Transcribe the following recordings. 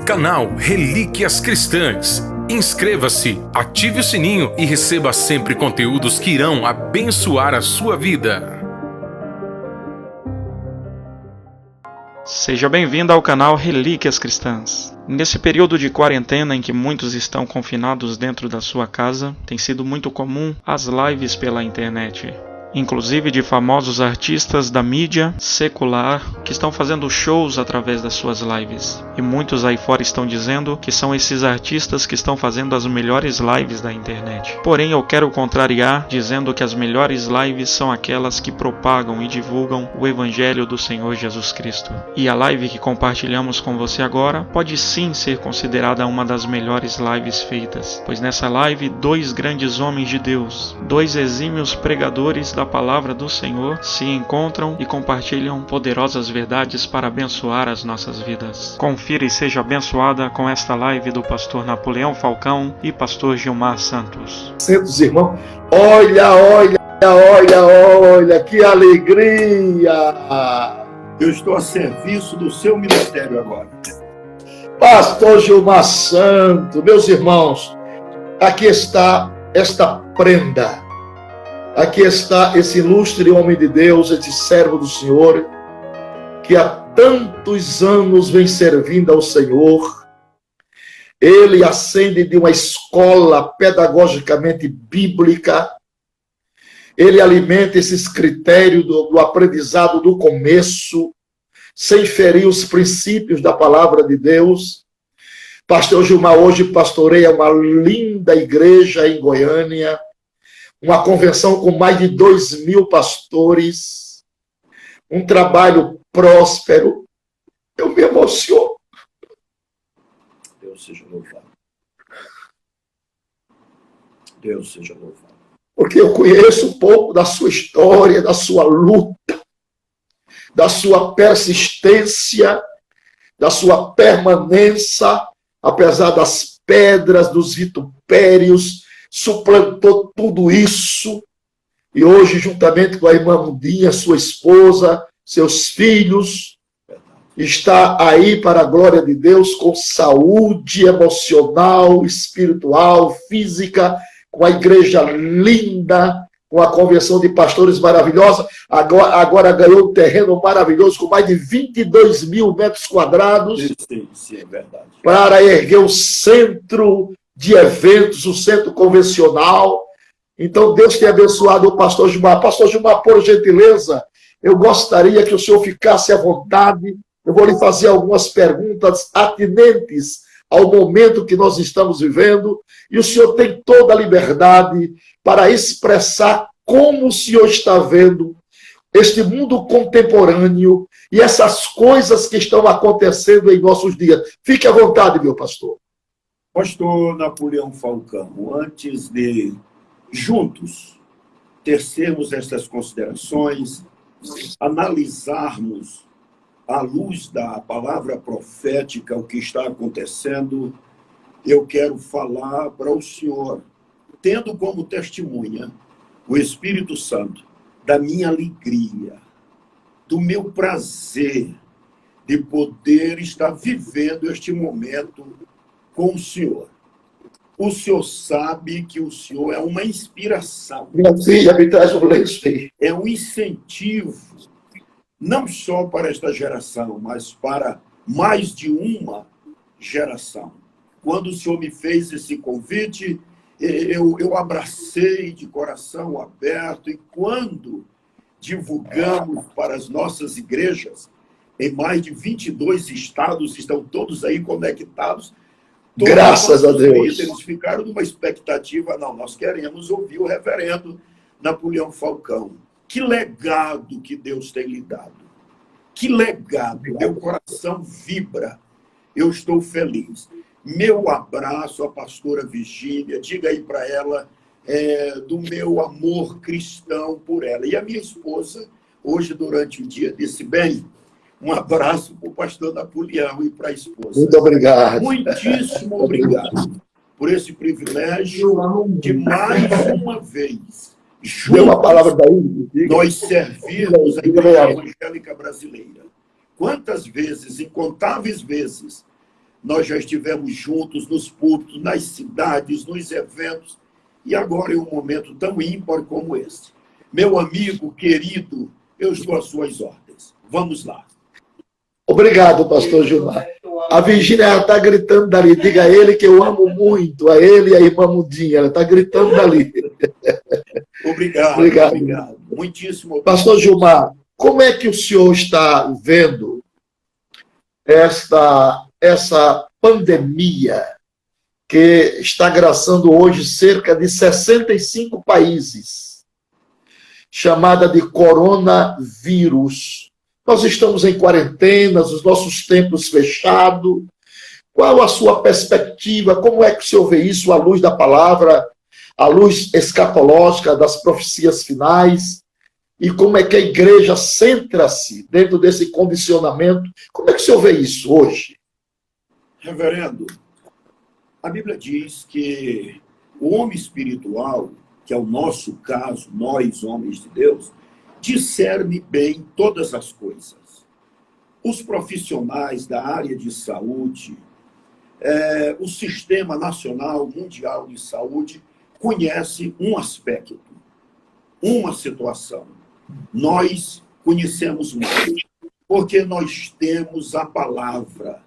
Canal Relíquias Cristãs. Inscreva-se, ative o sininho e receba sempre conteúdos que irão abençoar a sua vida. Seja bem-vindo ao canal Relíquias Cristãs. Nesse período de quarentena em que muitos estão confinados dentro da sua casa, tem sido muito comum as lives pela internet. Inclusive de famosos artistas da mídia secular que estão fazendo shows através das suas lives. E muitos aí fora estão dizendo que são esses artistas que estão fazendo as melhores lives da internet. Porém, eu quero contrariar dizendo que as melhores lives são aquelas que propagam e divulgam o Evangelho do Senhor Jesus Cristo. E a live que compartilhamos com você agora pode sim ser considerada uma das melhores lives feitas, pois nessa live dois grandes homens de Deus, dois exímios pregadores da palavra do Senhor se encontram e compartilham poderosas verdades para abençoar as nossas vidas. Confira e seja abençoada com esta live do pastor Napoleão Falcão e pastor Gilmar Santos. Santos, irmão, olha, que alegria! Eu estou a serviço do seu ministério agora. Pastor Gilmar Santos, meus irmãos, aqui está esta prenda. Aqui está esse ilustre homem de Deus, esse servo do Senhor, que há tantos anos vem servindo ao Senhor. Ele ascende de uma escola pedagogicamente bíblica. Ele alimenta esses critérios do aprendizado do começo, sem ferir os princípios da palavra de Deus. Pastor Gilmar hoje pastoreia uma linda igreja em Goiânia, uma convenção com mais de 2.000 pastores, um trabalho próspero. Eu me emociono. Deus seja louvado. Deus seja louvado. Porque eu conheço um pouco da sua história, da sua luta, da sua persistência, da sua permanência, apesar das pedras, dos vitupérios, suplantou tudo isso, e hoje, juntamente com a irmã Mundinha, sua esposa, seus filhos, está aí para a glória de Deus, com saúde emocional, espiritual, física, com a igreja linda, com a convenção de pastores maravilhosa, agora ganhou um terreno maravilhoso, com mais de 22.000 metros quadrados, Sim, é verdade. Para erguer o centro de eventos, o centro convencional. Então, Deus tem abençoado o pastor Gilmar. Pastor Gilmar, por gentileza, eu gostaria que o senhor ficasse à vontade. Eu vou lhe fazer algumas perguntas atinentes ao momento que nós estamos vivendo, e o senhor tem toda a liberdade para expressar como o senhor está vendo este mundo contemporâneo e essas coisas que estão acontecendo em nossos dias. Fique à vontade, meu pastor. Pastor Napoleão Falcão, antes de juntos tecermos estas considerações, analisarmos à luz da palavra profética o que está acontecendo, eu quero falar para o senhor, tendo como testemunha o Espírito Santo, da minha alegria, do meu prazer de poder estar vivendo este momento com o senhor. O senhor sabe que o senhor é uma inspiração. Minha filha, me traz um lenço aí. É um incentivo, não só para esta geração, mas para mais de uma geração. Quando o senhor me fez esse convite, eu abracei de coração aberto, e quando divulgamos para as nossas igrejas, em mais de 22 estados, estão todos aí conectados. Graças a Deus. Eles ficaram numa expectativa, não, nós queremos ouvir o reverendo Napoleão Falcão. Que legado que Deus tem lhe dado. Que legado. Meu coração vibra. Eu estou feliz. Meu abraço à pastora Virgínia. Diga aí para ela do meu amor cristão por ela. E a minha esposa, hoje, durante o dia, disse, bem, um abraço para o pastor Napoleão e para a esposa. Muito obrigado. Muitíssimo obrigado por esse privilégio de mais uma vez, Deu uma palavra daí. nós servirmos a Igreja Evangélica Brasileira. Quantas vezes, incontáveis vezes, nós já estivemos juntos nos púlpitos, nas cidades, nos eventos, e agora é um momento tão ímpar como esse. Meu amigo querido, eu estou às suas ordens. Vamos lá. Obrigado, pastor Gilmar. A Virgínia está gritando dali. Diga a ele que eu amo muito, a ele e a irmã Mudinha. Ela está gritando dali. Obrigado. Muitíssimo obrigado. Pastor Gilmar, como é que o senhor está vendo essa pandemia que está agraçando hoje cerca de 65 países, chamada de coronavírus? Nós estamos em quarentena, os nossos templos fechados. Qual a sua perspectiva? Como é que o senhor vê isso à luz da palavra, à luz escatológica das profecias finais? E como é que a igreja centra-se dentro desse condicionamento? Como é que o senhor vê isso hoje? Reverendo, a Bíblia diz que o homem espiritual, que é o nosso caso, nós, homens de Deus, discerne bem todas as coisas. Os profissionais da área de saúde, o Sistema Nacional Mundial de Saúde conhece um aspecto, uma situação. Nós conhecemos mais, porque nós temos a palavra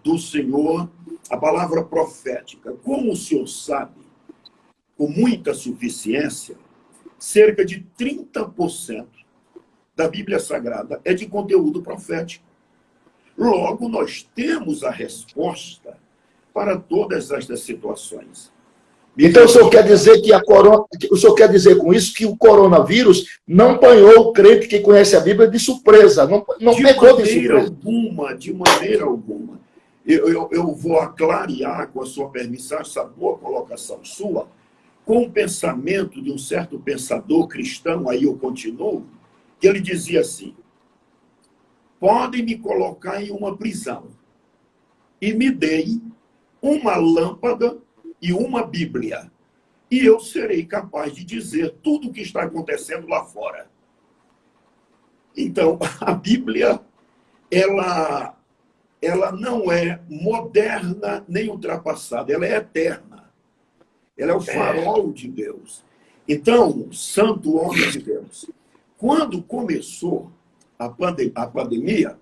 do Senhor, a palavra profética. Como o senhor sabe, com muita suficiência, cerca de 30% da Bíblia Sagrada é de conteúdo profético. Logo, nós temos a resposta para todas estas situações. Então, o senhor quer dizer o senhor quer dizer com isso que o coronavírus não apanhou o crente que conhece a Bíblia de surpresa, não pegou de surpresa. De maneira alguma. Eu vou aclarear, com a sua permissão, essa boa colocação sua, com o pensamento de um certo pensador cristão, aí eu continuo, que ele dizia assim: podem me colocar em uma prisão e me deem uma lâmpada e uma Bíblia, e eu serei capaz de dizer tudo o que está acontecendo lá fora. Então, a Bíblia, ela não é moderna nem ultrapassada, ela é eterna. Ela é o farol de Deus. Então, santo homem de Deus, quando começou a pandemia,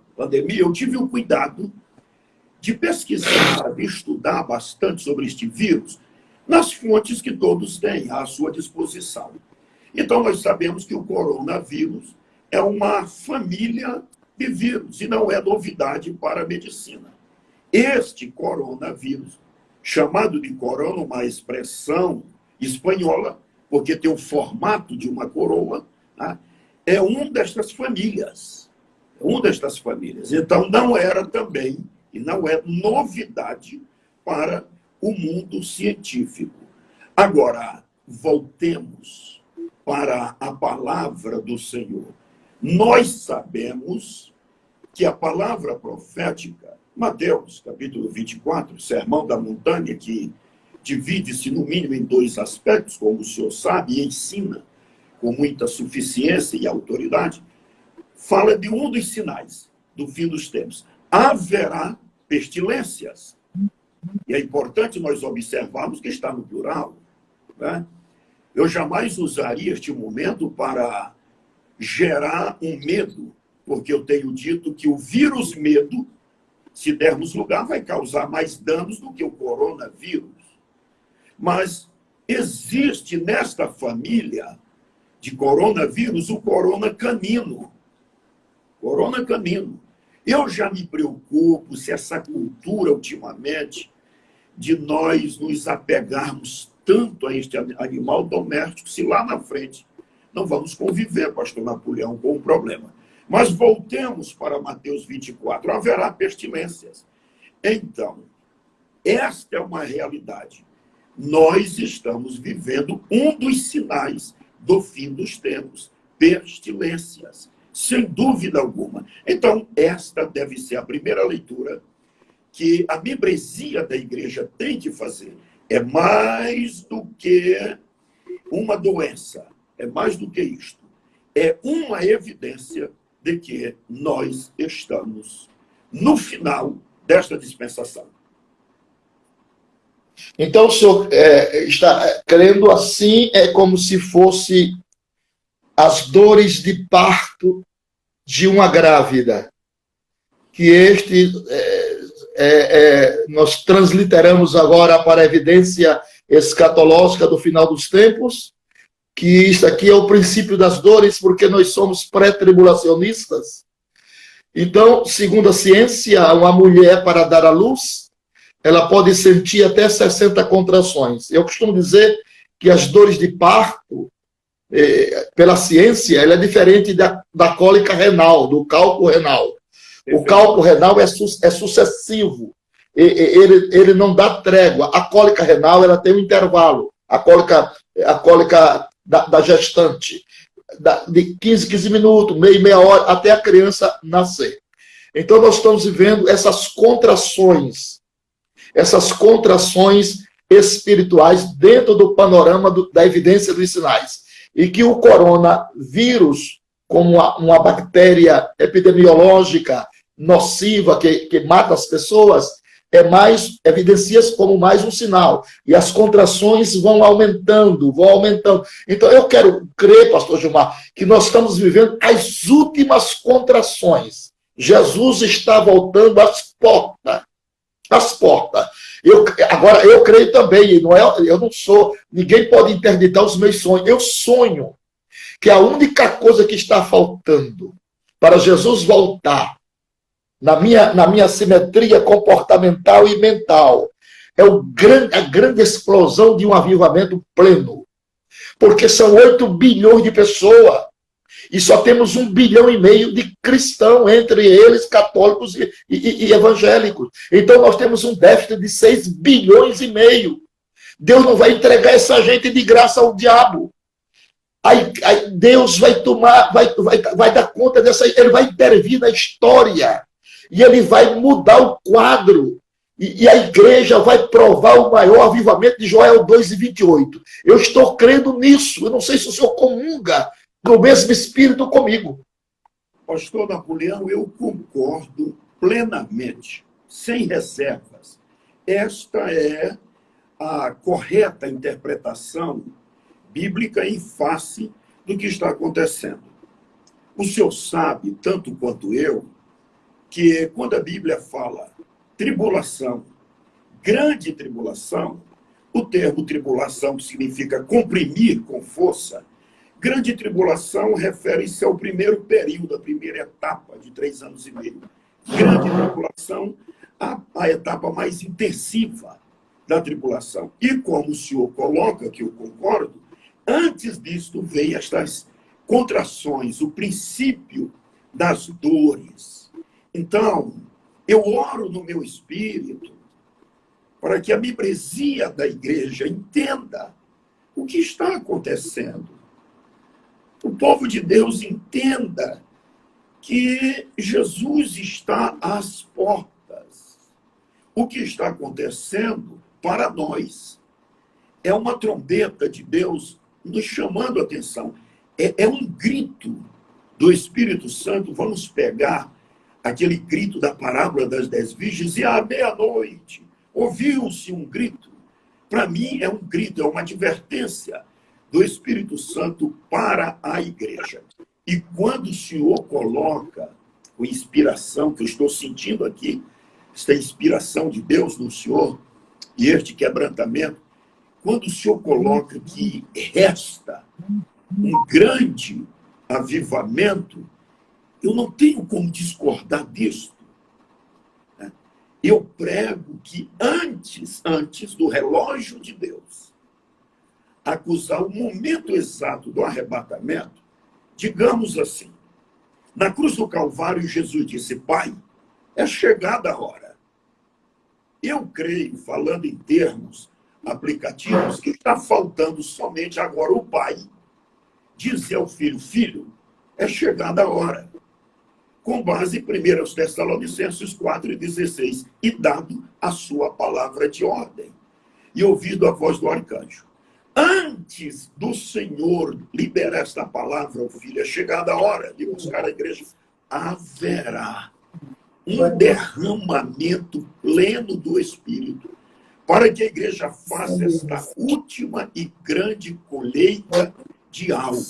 eu tive o cuidado de pesquisar, de estudar bastante sobre este vírus, nas fontes que todos têm à sua disposição. Então, nós sabemos que o coronavírus é uma família de vírus, e não é novidade para a medicina. Este coronavírus, chamado de corona, uma expressão espanhola, porque tem o formato de uma coroa, tá? É um destas famílias. Então, não era também, e não é novidade para o mundo científico. Agora, voltemos para a palavra do Senhor. Nós sabemos que a palavra profética, Mateus, capítulo 24, Sermão da Montanha, que divide-se no mínimo em dois aspectos, como o senhor sabe, e ensina com muita suficiência e autoridade, fala de um dos sinais do fim dos tempos. Haverá pestilências. E é importante nós observarmos que está no plural, né? Eu jamais usaria este momento para gerar um medo, porque eu tenho dito que o vírus medo, se dermos lugar, vai causar mais danos do que o coronavírus. Mas existe nesta família de coronavírus o corona canino. Corona canino. Eu já me preocupo se essa cultura, ultimamente, de nós nos apegarmos tanto a este animal doméstico, se lá na frente não vamos conviver, pastor Napoleão, com o problema. Mas voltemos para Mateus 24. Haverá pestilências. Então, esta é uma realidade. Nós estamos vivendo um dos sinais do fim dos tempos. Pestilências. Sem dúvida alguma. Então, esta deve ser a primeira leitura que a membresia da igreja tem que fazer. É mais do que uma doença. É mais do que isto. É uma evidência de que nós estamos no final desta dispensação. Então, o senhor está crendo assim, é como se fosse as dores de parto de uma grávida, que nós transliteramos agora para a evidência escatológica do final dos tempos, que isso aqui é o princípio das dores, porque nós somos pré-tribulacionistas. Então, segundo a ciência, uma mulher, para dar à luz, ela pode sentir até 60 contrações. Eu costumo dizer que as dores de parto, pela ciência, ela é diferente da cólica renal, do cálculo renal. O cálculo renal é sucessivo, ele não dá trégua. A cólica renal, ela tem um intervalo. A cólica da gestante, de 15 minutos, meia hora, até a criança nascer. Então, nós estamos vivendo essas contrações espirituais dentro do panorama da evidência dos sinais. E que o coronavírus, como uma bactéria epidemiológica nociva que mata as pessoas, evidencia como mais um sinal. E as contrações vão aumentando. Então, eu quero crer, pastor Gilmar, que nós estamos vivendo as últimas contrações. Jesus está voltando às portas. Agora, eu creio também, eu não sou, ninguém pode interditar os meus sonhos. Eu sonho que a única coisa que está faltando para Jesus voltar, na minha simetria comportamental e mental, é a grande explosão de um avivamento pleno. Porque são 8 bilhões de pessoas e só temos 1,5 bilhão de cristãos, entre eles católicos e evangélicos. Então nós temos um déficit de 6,5 bilhões. Deus não vai entregar essa gente de graça ao diabo. Aí Deus vai dar conta dessa, ele vai intervir na história e ele vai mudar o quadro. E a igreja vai provar o maior avivamento de Joel 2:28. Eu estou crendo nisso. Eu não sei se o senhor comunga do mesmo espírito comigo. Pastor Napoleão, eu concordo plenamente, sem reservas. Esta é a correta interpretação bíblica em face do que está acontecendo. O senhor sabe, tanto quanto eu, que quando a Bíblia fala tribulação, grande tribulação, o termo tribulação significa comprimir com força. Grande tribulação refere-se ao primeiro período, a primeira etapa de 3 anos e meio. Grande tribulação, a etapa mais intensiva da tribulação. E como o senhor coloca, que eu concordo, antes disso veio estas contrações, o princípio das dores. Então, eu oro no meu espírito para que a membresia da igreja entenda o que está acontecendo. O povo de Deus entenda que Jesus está às portas. O que está acontecendo para nós é uma trombeta de Deus nos chamando a atenção. É um grito do Espírito Santo. Vamos pegar aquele grito da parábola das 10 virgens, e à meia-noite ouviu-se um grito. Para mim é um grito, é uma advertência do Espírito Santo para a igreja. E quando o senhor coloca a inspiração que eu estou sentindo aqui, esta inspiração de Deus no senhor, e este quebrantamento, quando o senhor coloca que resta um grande avivamento, eu não tenho como discordar disso. Eu prego que antes do relógio de Deus acusar o momento exato do arrebatamento, digamos assim, na cruz do Calvário, Jesus disse: Pai, é chegada a hora. Eu creio, falando em termos aplicativos, que está faltando somente agora o Pai dizer ao Filho: Filho, é chegada a hora. Com base em 1 Tessalonicenses 4:16, e dado a sua palavra de ordem, e ouvido a voz do arcanjo. Antes do Senhor liberar esta palavra ao Filho, é chegada a hora de buscar a igreja, haverá um derramamento pleno do Espírito para que a igreja faça esta última e grande colheita de alma.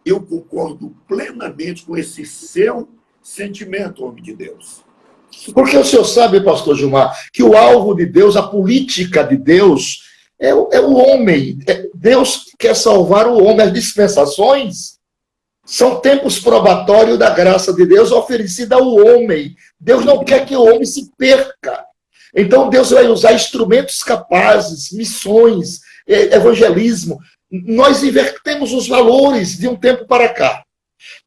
Eu concordo plenamente com esse seu sentimento, homem de Deus. Porque o senhor sabe, pastor Gilmar, que o alvo de Deus, a política de Deus, é o homem. Deus quer salvar o homem. As dispensações são tempos probatórios da graça de Deus oferecida ao homem. Deus não quer que o homem se perca. Então Deus vai usar instrumentos capazes, missões, evangelismo. Nós invertemos os valores de um tempo para cá.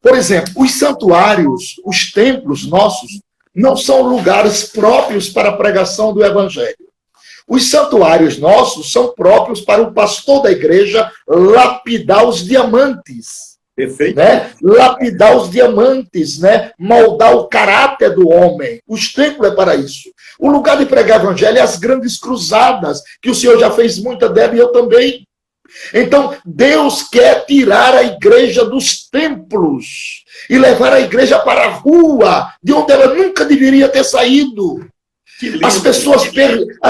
Por exemplo, os santuários, os templos nossos, não são lugares próprios para a pregação do evangelho. Os santuários nossos são próprios para o pastor da igreja lapidar os diamantes. Perfeito. Né? Lapidar os diamantes, né? Moldar o caráter do homem. Os templos é para isso. O lugar de pregar evangelho é as grandes cruzadas, que o senhor já fez muita dela e eu também. Então, Deus quer tirar a igreja dos templos e levar a igreja para a rua, de onde ela nunca deveria ter saído. As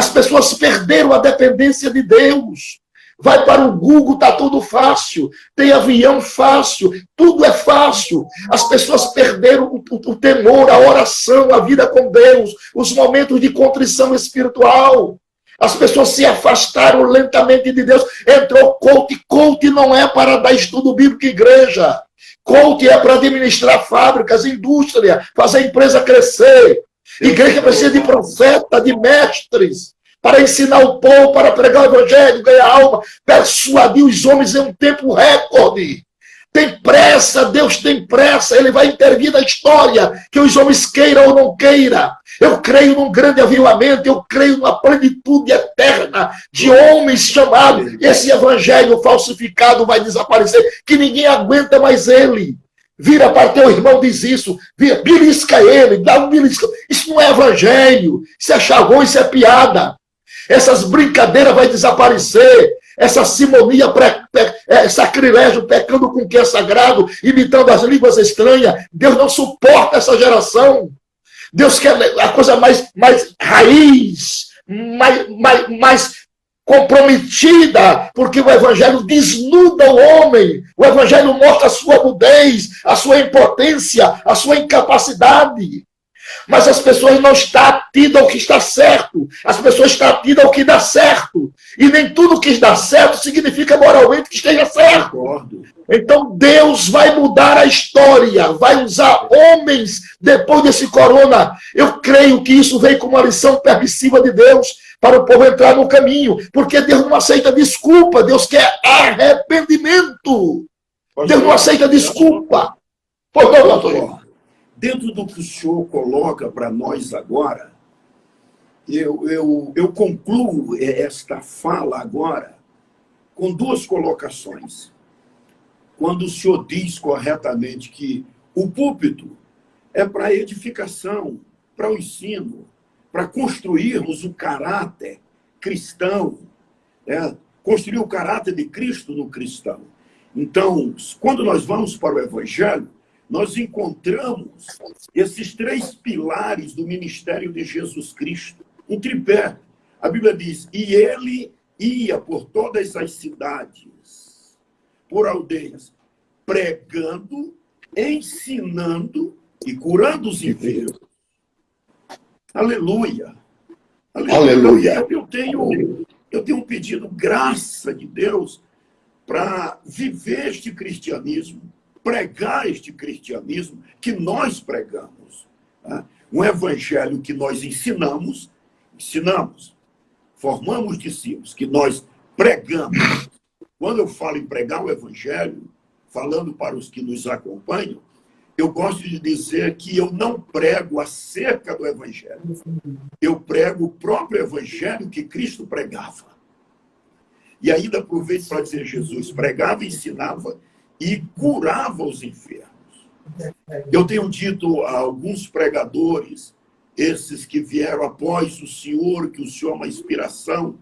pessoas perderam a dependência de Deus. Vai para o Google, está tudo fácil. Tem avião fácil, tudo é fácil. As pessoas perderam o temor, a oração, a vida com Deus, os momentos de contrição espiritual. As pessoas se afastaram lentamente de Deus. Entrou coach. Coach não é para dar estudo bíblico em igreja. Coach é para administrar fábricas, indústria, fazer a empresa crescer. Igreja precisa de profeta, de mestres, para ensinar o povo, para pregar o evangelho, ganhar alma, persuadir os homens em um tempo recorde. Tem pressa, Deus tem pressa, Ele vai intervir na história, que os homens queiram ou não queiram. Eu creio num grande avivamento, eu creio numa plenitude eterna de homens chamados. Esse evangelho falsificado vai desaparecer, que ninguém aguenta mais ele. Vira para teu irmão, diz isso, belisca ele, dá um belisca. Isso não é evangelho, isso é chavão, isso é piada. Essas brincadeiras vão desaparecer. Essa simonia, sacrilégio, pecando com o que é sagrado, imitando as línguas estranhas. Deus não suporta essa geração. Deus quer a coisa mais raiz, mais comprometida, porque o evangelho desnuda o homem. O evangelho mostra a sua nudez, a sua impotência, a sua incapacidade. Mas as pessoas não estão atidas ao que está certo. As pessoas estão atidas ao que dá certo. E nem tudo que dá certo significa moralmente que esteja certo. Então Deus vai mudar a história. Vai usar homens depois desse corona. Eu creio que isso veio como uma lição permissiva de Deus para o povo entrar no caminho. Porque Deus não aceita desculpa. Deus quer arrependimento. Deus não aceita desculpa. Pois não, doutor. Dentro do que o senhor coloca para nós agora, eu concluo esta fala agora com duas colocações. Quando o senhor diz corretamente que o púlpito é para edificação, para o ensino, para construirmos o caráter cristão, construir o caráter de Cristo no cristão. Então, quando nós vamos para o Evangelho, nós encontramos esses três pilares do ministério de Jesus Cristo. Um tripé. A Bíblia diz, e ele ia por todas as cidades, por aldeias, pregando, ensinando e curando os enfermos. Aleluia. Aleluia. Eu tenho pedido graça de Deus para viver este cristianismo, pregar este cristianismo que nós pregamos. Tá? Um evangelho que nós ensinamos, formamos discípulos, que nós pregamos. Quando eu falo em pregar o evangelho, falando para os que nos acompanham, eu gosto de dizer que eu não prego acerca do evangelho. Eu prego o próprio evangelho que Cristo pregava. E ainda aproveito para dizer, Jesus pregava, ensinava e curava os enfermos. Eu tenho dito a alguns pregadores, esses que vieram após o Senhor, que o Senhor é uma inspiração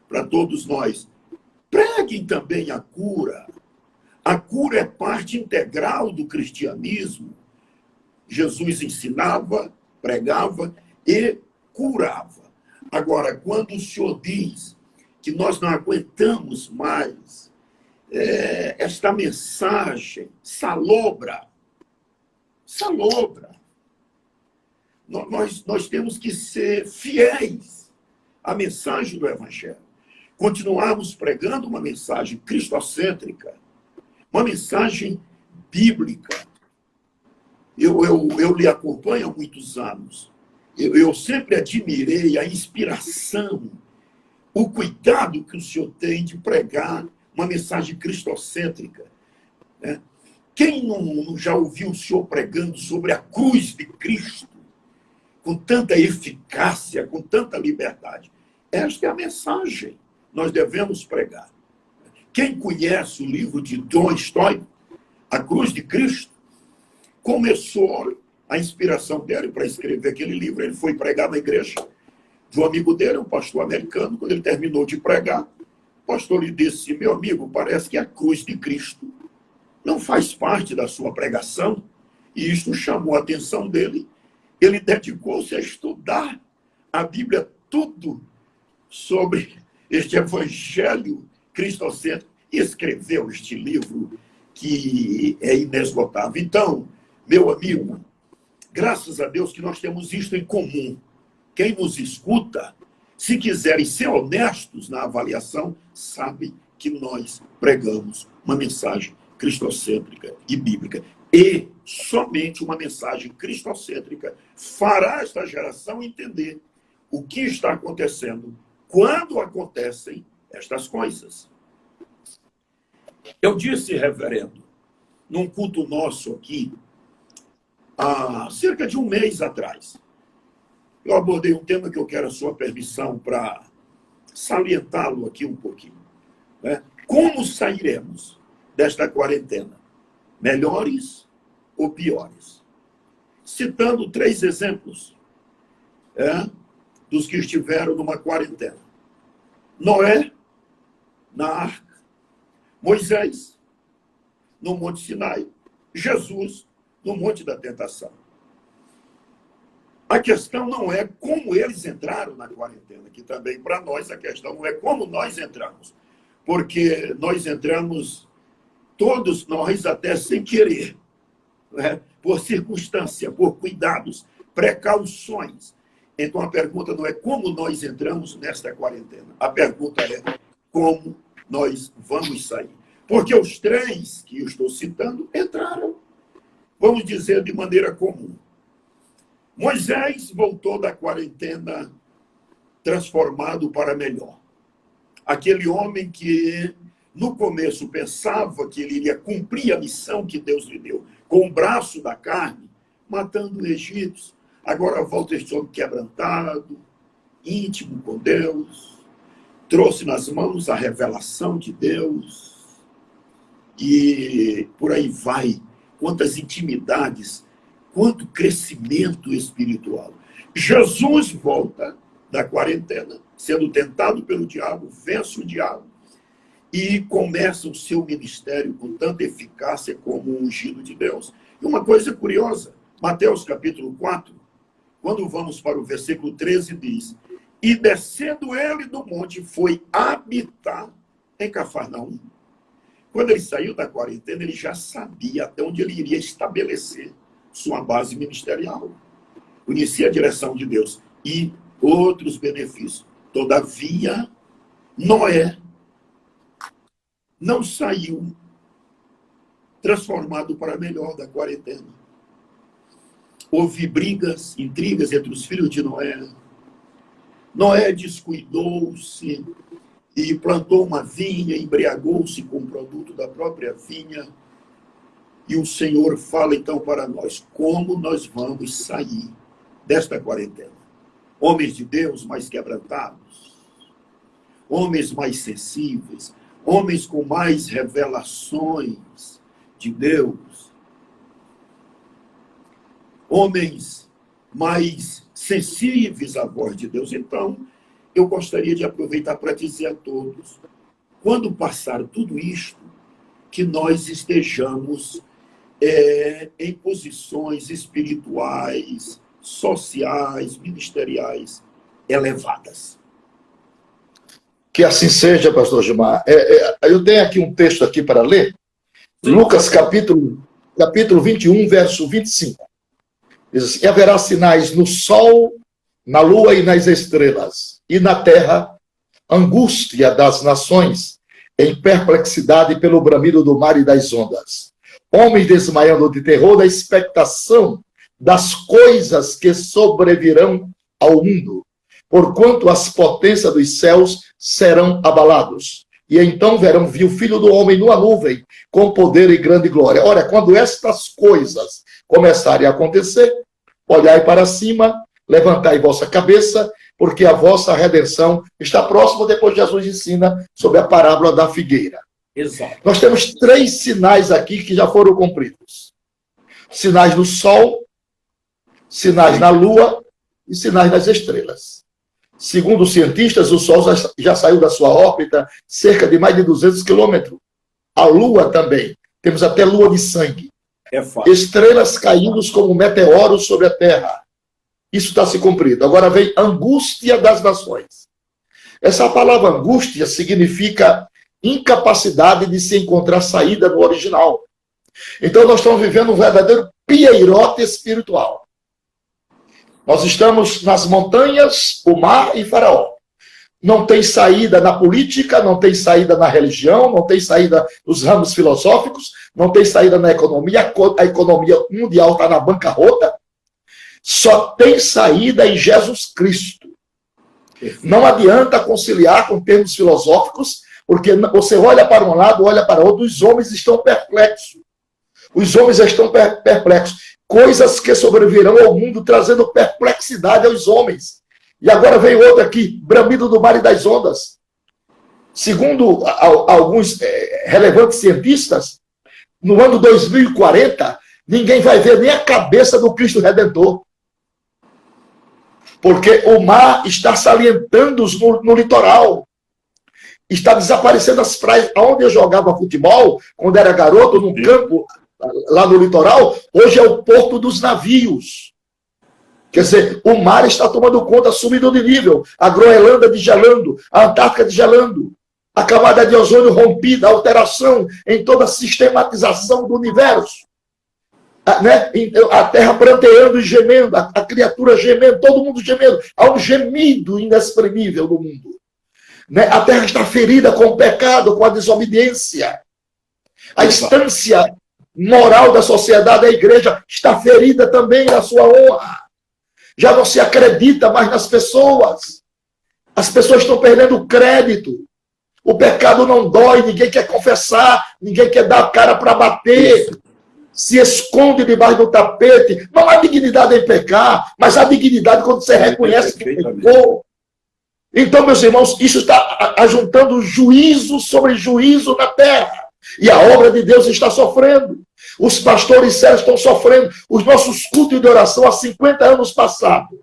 para todos nós, preguem também a cura. A cura é parte integral do cristianismo. Jesus ensinava, pregava e curava. Agora, quando o Senhor diz que nós não aguentamos mais esta mensagem salobra, nós temos que ser fiéis à mensagem do Evangelho. Continuarmos pregando uma mensagem cristocêntrica, uma mensagem bíblica. Eu lhe acompanho há muitos anos. Eu sempre admirei a inspiração, o cuidado que o senhor tem de pregar uma mensagem cristocêntrica. Né? Quem não já ouviu o senhor pregando sobre a cruz de Cristo, com tanta eficácia, com tanta liberdade? Esta é a mensagem que nós devemos pregar. Quem conhece o livro de Tolstói, A Cruz de Cristo, começou a inspiração dele para escrever aquele livro. Ele foi pregar na igreja de um amigo dele, um pastor americano. Quando ele terminou de pregar, o pastor lhe disse: meu amigo, parece que a cruz de Cristo não faz parte da sua pregação. E isso chamou a atenção dele. Ele dedicou-se a estudar a Bíblia, tudo sobre este evangelho cristocêntrico, e escreveu este livro que é inesgotável. Então, meu amigo, graças a Deus que nós temos isto em comum. Quem nos escuta, se quiserem ser honestos na avaliação, sabe que nós pregamos uma mensagem cristocêntrica e bíblica. E somente uma mensagem cristocêntrica fará esta geração entender o que está acontecendo quando acontecem estas coisas. Eu disse, reverendo, num culto nosso aqui, há cerca de um mês atrás, eu abordei um tema que eu quero a sua permissão para salientá-lo aqui um pouquinho. Né? Como sairemos desta quarentena? Melhores ou piores? Citando 3 exemplos dos que estiveram numa quarentena. Noé, na arca. Moisés, no Monte Sinai. Jesus, no Monte da Tentação. A questão não é como eles entraram na quarentena, que também para nós a questão não é como nós entramos, porque nós entramos, todos nós, até sem querer, né? Por circunstância, por cuidados, precauções. Então a pergunta não é como nós entramos nesta quarentena, a pergunta é como nós vamos sair. Porque os 3 que eu estou citando entraram, vamos dizer, de maneira comum. Moisés voltou da quarentena transformado para melhor. Aquele homem que no começo pensava que ele iria cumprir a missão que Deus lhe deu, com o braço da carne, matando egípcios, agora volta este homem quebrantado, íntimo com Deus, trouxe nas mãos a revelação de Deus, e por aí vai. Quantas intimidades, quanto crescimento espiritual. Jesus volta da quarentena, sendo tentado pelo diabo, vence o diabo, e começa o seu ministério com tanta eficácia como o ungido de Deus. E uma coisa curiosa, Mateus capítulo 4, quando vamos para o versículo 13, diz: e descendo ele do monte, foi habitar em Cafarnaum. Quando ele saiu da quarentena, ele já sabia até onde ele iria estabelecer sua base ministerial. Conhecia a direção de Deus e outros benefícios. Todavia, Noé não saiu transformado para melhor da quarentena. Houve brigas, intrigas entre os filhos de Noé. Noé descuidou-se e plantou uma vinha, embriagou-se com o produto da própria vinha. E o Senhor fala então para nós, como nós vamos sair desta quarentena? Homens de Deus mais quebrantados, homens mais sensíveis, homens com mais revelações de Deus, homens mais sensíveis à voz de Deus. Então, eu gostaria de aproveitar para dizer a todos, quando passar tudo isto, que nós estejamos em posições espirituais, sociais, ministeriais, elevadas. Que assim seja, pastor Gilmar. Eu tenho aqui um texto aqui para ler. Sim. Lucas capítulo 21, verso 25. Diz assim: e haverá sinais no sol, na lua e nas estrelas, e na terra, angústia das nações, em perplexidade pelo bramido do mar e das ondas. Homens desmaiando de terror da expectação das coisas que sobrevirão ao mundo, porquanto as potências dos céus serão abalados. E então viu o Filho do Homem numa nuvem, com poder e grande glória. Ora, quando estas coisas começarem a acontecer, olhai para cima, levantai vossa cabeça, porque a vossa redenção está próxima. Depois Jesus ensina sobre a parábola da figueira. Exato. Nós temos 3 sinais aqui que já foram cumpridos. Sinais no sol, sinais na lua e sinais nas estrelas. Segundo os cientistas, o Sol já saiu da sua órbita cerca de mais de 200 quilômetros. A Lua também. Temos até lua de sangue. Estrelas caindo como meteoros sobre a Terra. Isso está se cumprindo. Agora vem angústia das nações. Essa palavra angústia significa incapacidade de se encontrar saída no original. Então nós estamos vivendo um verdadeiro pieirote espiritual. Nós estamos nas montanhas, o mar e Faraó. Não tem saída na política, não tem saída na religião, não tem saída nos ramos filosóficos, não tem saída na economia. A economia mundial está na bancarrota. Só tem saída em Jesus Cristo. Não adianta conciliar com termos filosóficos, porque você olha para um lado, olha para o outro, os homens estão perplexos. Os homens estão perplexos. Coisas que sobrevirão ao mundo, trazendo perplexidade aos homens. E agora vem outro aqui, bramido do mar e das ondas. Segundo alguns relevantes cientistas, no ano 2040, ninguém vai ver nem a cabeça do Cristo Redentor. Porque o mar está salientando-os no litoral. Está desaparecendo as praias. Onde eu jogava futebol, quando era garoto, num campo lá no litoral, hoje é o porto dos navios. Quer dizer, o mar está tomando conta, subindo de nível. A Groenlândia gelando, a Antártica gelando, a camada de ozônio rompida, a alteração em toda a sistematização do universo. A Terra pranteando e gemendo, a criatura gemendo, todo mundo gemendo. Há um gemido inexprimível no mundo. A Terra está ferida com o pecado, com a desobediência. A instância moral da sociedade, da igreja, está ferida também na sua honra. Já não se acredita mais nas pessoas. As pessoas estão perdendo crédito. O pecado não dói, ninguém quer confessar, ninguém quer dar a cara para bater. Se esconde debaixo do tapete. Não há dignidade em pecar, mas há dignidade quando você reconhece que pecou. Então, meus irmãos, isso está ajuntando juízo sobre juízo na terra. E a obra de Deus está sofrendo. Os pastores sérios estão sofrendo. Os nossos cultos de oração há 50 anos passados.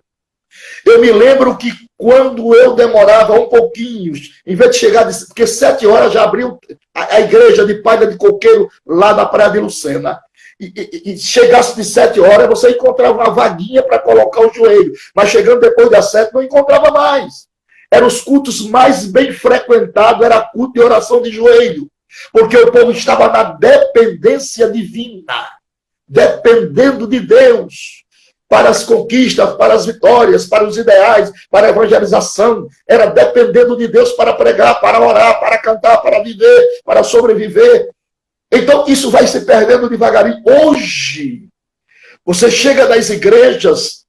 Eu me lembro que quando eu demorava um pouquinho, em vez de chegar, porque 7 horas já abriu a igreja de Palha de Coqueiro, lá na Praia de Lucena. E chegasse de 7 horas, você encontrava uma vaguinha para colocar o joelho. Mas chegando depois das 7, não encontrava mais. Eram os cultos mais bem frequentados, era culto de oração de joelho. Porque o povo estava na dependência divina, dependendo de Deus, para as conquistas, para as vitórias, para os ideais, para a evangelização. Era dependendo de Deus para pregar, para orar, para cantar, para viver, para sobreviver. Então, isso vai se perdendo devagarinho. Hoje, você chega nas igrejas,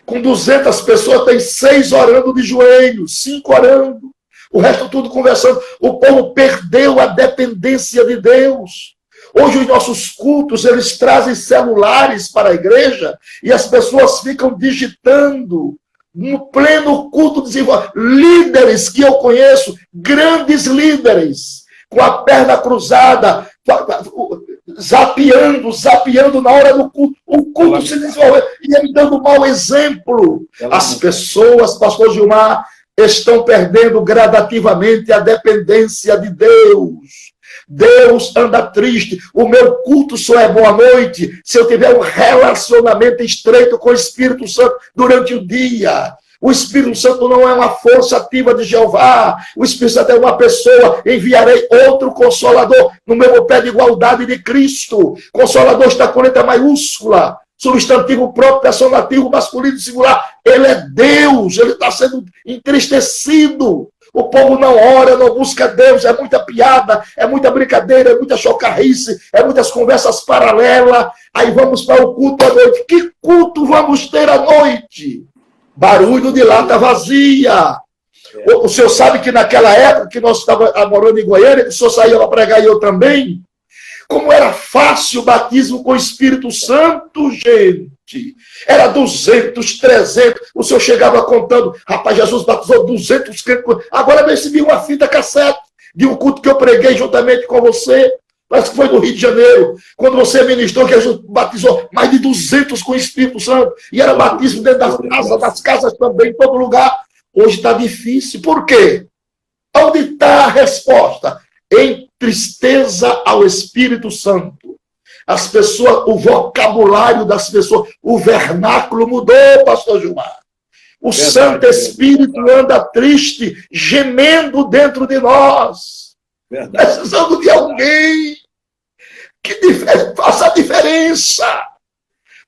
com 200 pessoas, tem 6 orando de joelhos, 5 orando. O resto tudo conversando. O povo perdeu a dependência de Deus. Hoje os nossos cultos, eles trazem celulares para a igreja e as pessoas ficam digitando no pleno culto desenvolvido. Líderes que eu conheço, grandes líderes, com a perna cruzada, zapeando na hora do culto. O culto se desenvolveu e ele dando mau exemplo. As pessoas, pastor Gilmar, estão perdendo gradativamente a dependência de Deus. Deus anda triste. O meu culto só é boa noite se eu tiver um relacionamento estreito com o Espírito Santo durante o dia. O Espírito Santo não é uma força ativa de Jeová. O Espírito Santo é uma pessoa. Enviarei outro Consolador no mesmo pé de igualdade de Cristo. Consolador está com letra maiúscula. Substantivo próprio, personativo, masculino, singular. Ele é Deus. Ele está sendo entristecido. O povo não ora, não busca Deus. É muita piada, é muita brincadeira, é muita chocarrice, é muitas conversas paralelas. Aí vamos para o culto à noite. Que culto vamos ter à noite? Barulho de lata vazia. O senhor sabe que naquela época que nós estávamos morando em Goiânia, o senhor saía para pregar e eu também, como era fácil o batismo com o Espírito Santo, gente. Era 200, 300. O senhor chegava contando, rapaz, Jesus batizou 200 crentes. Agora eu recebi uma fita cassete de um culto que eu preguei juntamente com você. Parece que foi no Rio de Janeiro, quando você ministrou que Jesus batizou mais de 200 com o Espírito Santo, e era batismo dentro das casas também, em todo lugar. Hoje está difícil. Por quê? Onde está a resposta? Em tristeza ao Espírito Santo. As pessoas, o vocabulário das pessoas, o vernáculo mudou, pastor Gilmar. O Santo Espírito anda triste, gemendo dentro de nós. Precisamos de alguém que faça a diferença,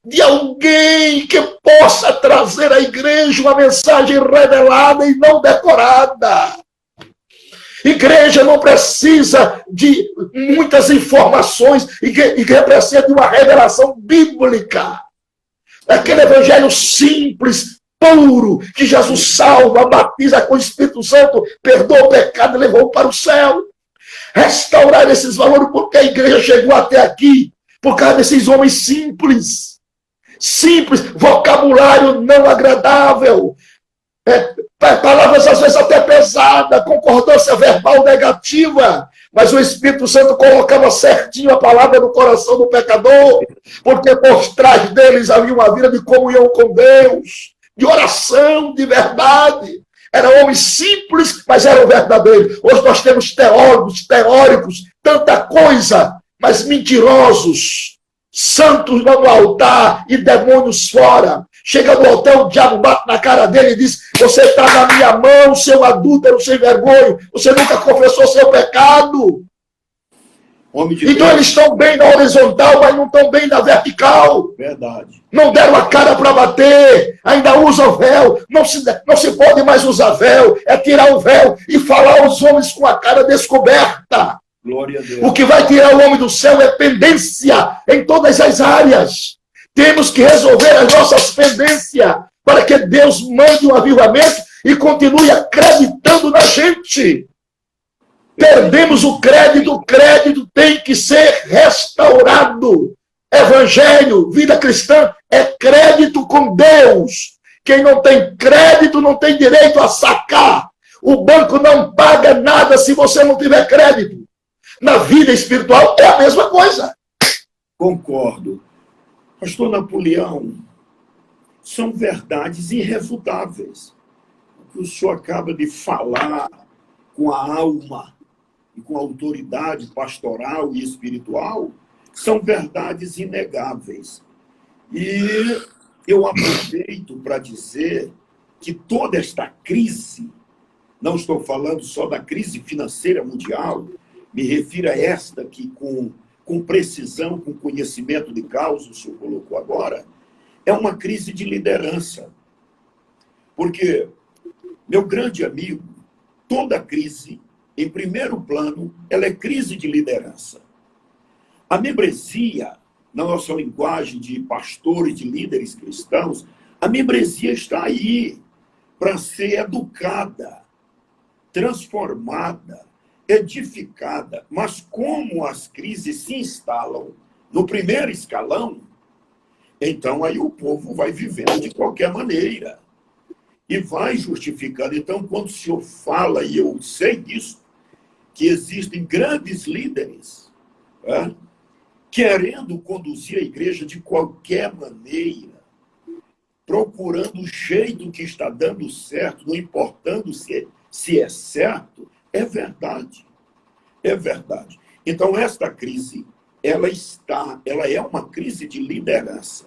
de alguém que possa trazer à igreja uma mensagem revelada e não decorada. Igreja não precisa de muitas informações, igreja precisa de uma revelação bíblica. Aquele evangelho simples, puro, que Jesus salva, batiza com o Espírito Santo, perdoa o pecado e levou para o céu. Restaurar esses valores, porque a igreja chegou até aqui, por causa desses homens simples, vocabulário não agradável, palavras às vezes até pesadas, concordância verbal negativa, mas o Espírito Santo colocava certinho a palavra no coração do pecador, porque por trás deles havia uma vida de comunhão com Deus, de oração, de verdade. Eram homens simples, mas eram verdadeiros. Hoje nós temos teólogos, teóricos, tanta coisa, mas mentirosos, santos no altar e demônios fora. Chega no altar, o diabo bate na cara dele e diz: você está na minha mão, seu adúltero, sem vergonha, você nunca confessou seu pecado. Então eles estão bem na horizontal, mas não estão bem na vertical. Verdade. Não deram a cara para bater, ainda usam véu. Não se pode mais usar véu, é tirar o véu e falar aos homens com a cara descoberta. Glória a Deus. O que vai tirar o homem do céu é pendência em todas as áreas. Temos que resolver as nossas pendências para que Deus mande um avivamento e continue acreditando na gente. Perdemos o crédito tem que ser restaurado. Evangelho, vida cristã, é crédito com Deus. Quem não tem crédito não tem direito a sacar. O banco não paga nada se você não tiver crédito. Na vida espiritual é a mesma coisa. Concordo. Pastor Napoleão, são verdades irrefutáveis. O que o senhor acaba de falar com a alma e com a autoridade pastoral e espiritual são verdades inegáveis. E eu aproveito para dizer que toda esta crise, não estou falando só da crise financeira mundial, me refiro a esta que com precisão, com conhecimento de causa, o senhor colocou agora, é uma crise de liderança. Porque, meu grande amigo, toda crise, em primeiro plano, ela é crise de liderança. A membresia, na nossa linguagem de pastores, de líderes cristãos, a membresia está aí para ser educada, transformada, edificada. Mas como as crises se instalam no primeiro escalão, então aí o povo vai vivendo de qualquer maneira e vai justificando. Então, quando o senhor fala, e eu sei disso, que existem grandes líderes querendo conduzir a igreja de qualquer maneira, procurando o jeito que está dando certo, não importando se é certo, é verdade. É verdade. Então, esta crise, ela é uma crise de liderança.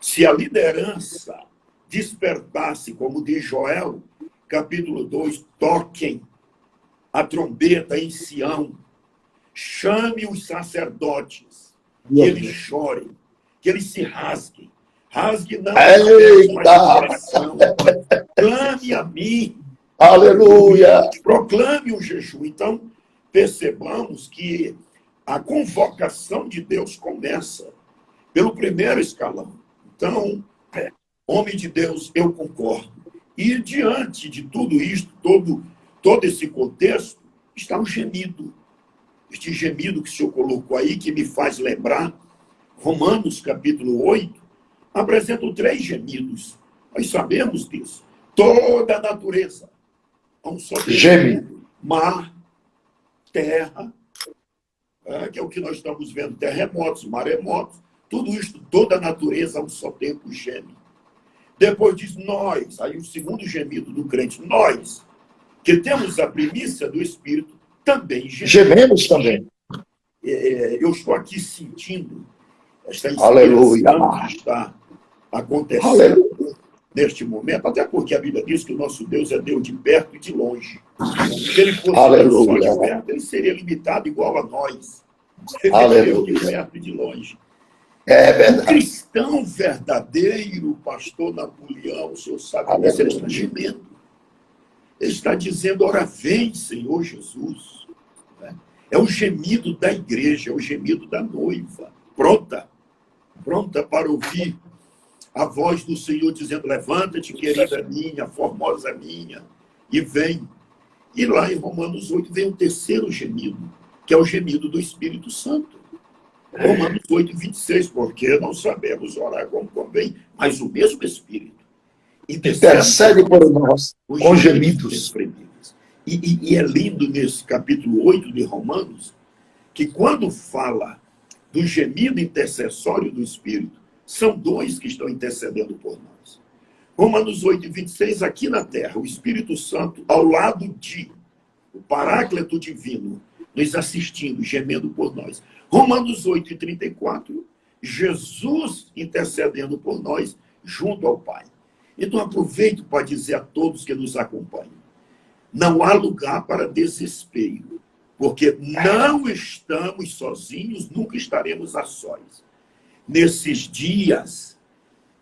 Se a liderança despertar-se, como diz Joel, capítulo 2, toquem a trombeta em Sião, chame os sacerdotes, que eles chorem, que eles se rasguem. Rasgue não Eita! coração. Clame a mim. Aleluia! Proclame o jejum. Então, percebamos que a convocação de Deus começa pelo primeiro escalão. Então, homem de Deus, eu concordo. E diante de tudo isto, todo esse contexto, está um gemido. Este gemido que o Senhor colocou aí, que me faz lembrar, Romanos capítulo 8, apresentam 3 gemidos. Nós sabemos disso. Toda a natureza. Um só Geme. Mar, terra, que é o que nós estamos vendo, terremotos, maremotos, tudo isso, toda a natureza a um só tempo geme. Depois diz nós, aí o segundo gemido do crente, nós, que temos a primícia do Espírito, também gememos. Gememos também. Eu estou aqui sentindo esta Aleluia. inspiração que está acontecendo Aleluia. neste momento, até porque a Bíblia diz que o nosso Deus é Deus de perto e de longe. Se ele fosse Deus só de perto, ele seria limitado igual a nós. Ele é Deus de perto e de longe. É verdade. O cristão verdadeiro, pastor Napoleão, o senhor sabe disso, ele está gemendo. Ele está dizendo, ora vem, Senhor Jesus. É o gemido da igreja, é o gemido da noiva. Pronta para ouvir a voz do Senhor dizendo, levanta-te, querida minha, formosa minha, e vem. E lá em Romanos 8 vem o terceiro gemido, que é o gemido do Espírito Santo. Romanos 8, 26, porque não sabemos orar como convém, mas o mesmo Espírito intercede por nós com gemidos. E é lindo nesse capítulo 8 de Romanos, que quando fala do gemido intercessório do Espírito, são 2 que estão intercedendo por nós. Romanos 8, 26, aqui na terra, o Espírito Santo ao lado de o Paráclito Divino, nos assistindo, gemendo por nós. Romanos 8, 34, Jesus intercedendo por nós junto ao Pai. Então aproveito para dizer a todos que nos acompanham, não há lugar para desespero, porque não estamos sozinhos, nunca estaremos a sós. Nesses dias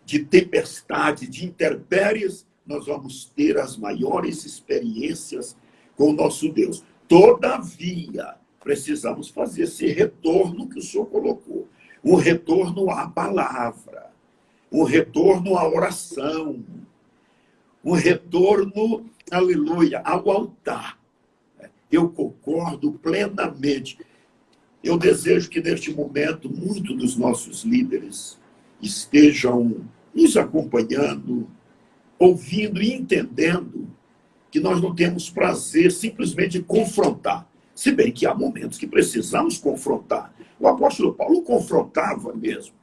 de tempestade, de intempéries, nós vamos ter as maiores experiências com o nosso Deus. Todavia, precisamos fazer esse retorno que o Senhor colocou. Um retorno à palavra, um retorno à oração, um retorno, aleluia, ao altar. Eu concordo plenamente. Eu desejo que, neste momento, muitos dos nossos líderes estejam nos acompanhando, ouvindo e entendendo que nós não temos prazer simplesmente de confrontar. Se bem que há momentos que precisamos confrontar. O apóstolo Paulo confrontava mesmo.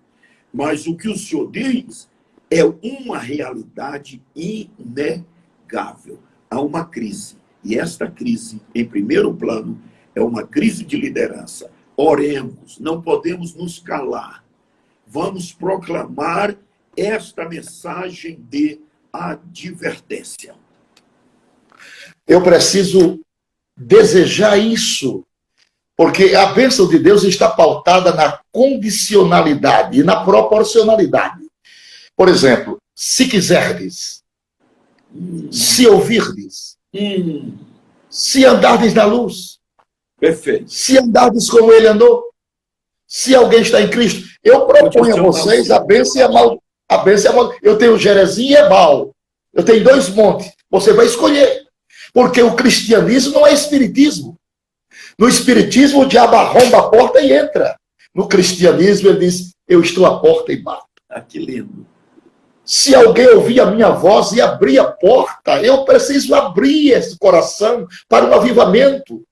Mas o que o Senhor diz é uma realidade inegável. Há uma crise. E esta crise, em primeiro plano, é uma crise de liderança. Oremos, não podemos nos calar. Vamos proclamar esta mensagem de advertência. Eu preciso desejar isso, porque a bênção de Deus está pautada na condicionalidade e na proporcionalidade. Por exemplo, se quiserdes, se ouvirdes, se andardes na luz, perfeito. Se andardes como ele andou, se alguém está em Cristo, eu proponho a vocês a bênção e a mal. A bênção e a mal. Eu tenho Gerizim e Ebal. Eu tenho 2 montes. Você vai escolher. Porque o cristianismo não é espiritismo. No espiritismo, o diabo arromba a porta e entra. No cristianismo, ele diz, eu estou à porta e bato. Ah, que lindo. Se alguém ouvir a minha voz e abrir a porta, eu preciso abrir esse coração para um avivamento.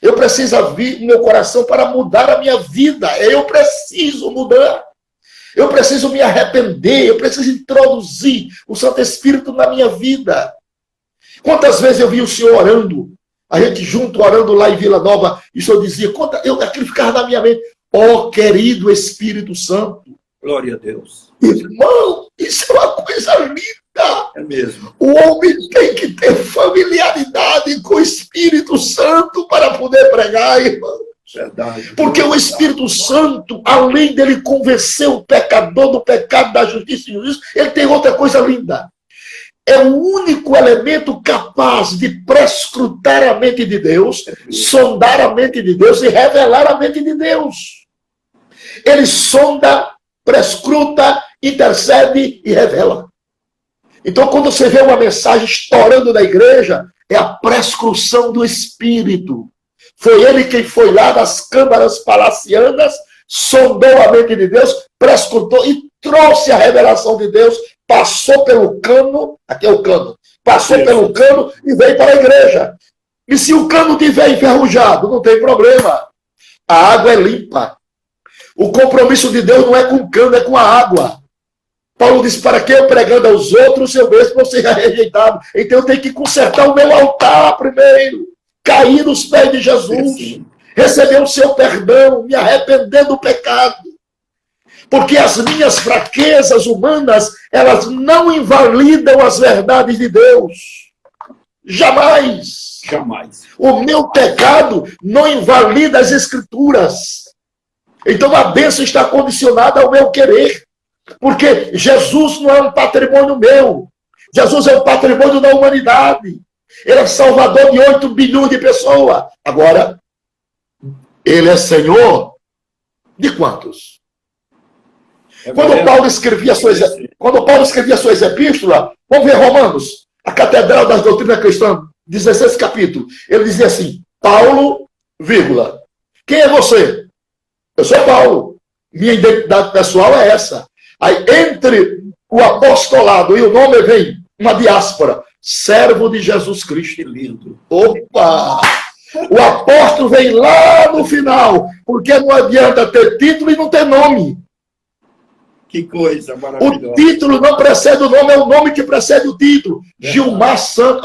Eu preciso abrir meu coração para mudar a minha vida. Eu preciso mudar. Eu preciso me arrepender. Eu preciso introduzir o Santo Espírito na minha vida. Quantas vezes eu vi o Senhor orando, a gente junto orando lá em Vila Nova, e o Senhor dizia, aquilo ficava na minha mente, ó querido Espírito Santo. Glória a Deus. Irmão, isso é uma coisa linda. É mesmo. O homem tem que ter familiaridade com o Espírito Santo para poder pregar, irmão. Verdade. Porque o Espírito Santo, além dele convencer o pecador do pecado, da justiça e juízo, ele tem outra coisa linda. É o único elemento capaz de prescrutar a mente de Deus, sondar a mente de Deus e revelar a mente de Deus. Ele sonda, prescruta, intercede e revela. Então, quando você vê uma mensagem estourando na igreja, é a prescrição do Espírito. Foi ele quem foi lá nas câmaras palacianas, sondou a mente de Deus, prescrutou e trouxe a revelação de Deus, passou pelo cano, aqui é o cano, passou pelo cano e veio para a igreja. E se o cano estiver enferrujado, não tem problema. A água é limpa. O compromisso de Deus não é com o cano, é com a água. Paulo disse, para que eu pregando aos outros, eu mesmo não seja rejeitado. Então eu tenho que consertar o meu altar primeiro. Cair nos pés de Jesus. Receber o seu perdão, me arrepender do pecado. Porque as minhas fraquezas humanas, elas não invalidam as verdades de Deus. Jamais. Jamais. O meu pecado não invalida as Escrituras. Então a bênção está condicionada ao meu querer. Porque Jesus não é um patrimônio meu. Jesus é um patrimônio da humanidade. Ele é salvador de 8 bilhões de pessoas. Agora, ele é Senhor de quantos? Quando Paulo escrevia suas epístolas, vamos ver Romanos, a Catedral das Doutrinas Cristãs, 16 capítulos. Ele dizia assim, Paulo, vírgula. Quem é você? Eu sou Paulo. Minha identidade pessoal é essa. Aí, entre o apostolado e o nome vem uma diáspora. Servo de Jesus Cristo. Que lindo. Opa! O apóstolo vem lá no final, porque não adianta ter título e não ter nome. Que coisa maravilhosa. O título não precede o nome, é o nome que precede o título. Gilmar Santos.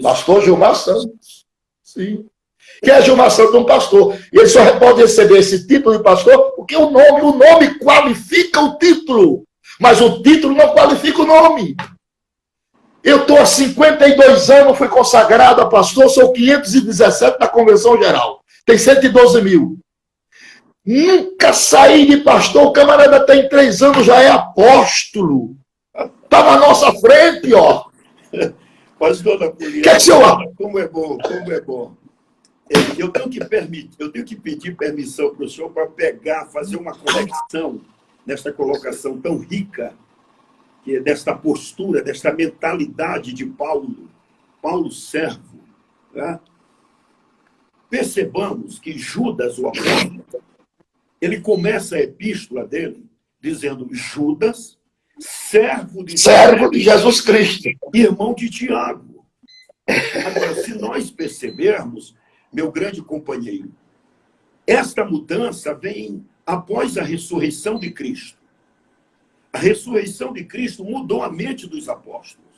Pastor Gilmar Santos. Sim. Quem é Gilmar Santos? Um pastor. E ele só pode receber esse título de pastor porque o nome qualifica o título. Mas o título não qualifica o nome. Eu estou há 52 anos, fui consagrado a pastor, sou 517 na Convenção Geral. Tem 112 mil. Nunca saí de pastor, o camarada tem 3 anos, já é apóstolo. Está na nossa frente, ó. Pastor da Polícia, Que é que seu... como é bom, como é bom. Eu tenho que pedir permissão para o senhor para fazer uma conexão nesta colocação tão rica, que é desta postura, desta mentalidade de Paulo servo. Né? Percebamos que Judas, o apóstolo, ele começa a epístola dele dizendo Judas, servo de Jesus Cristo, irmão de Tiago. Agora, se nós percebermos, meu grande companheiro, esta mudança vem após a ressurreição de Cristo. A ressurreição de Cristo mudou a mente dos apóstolos.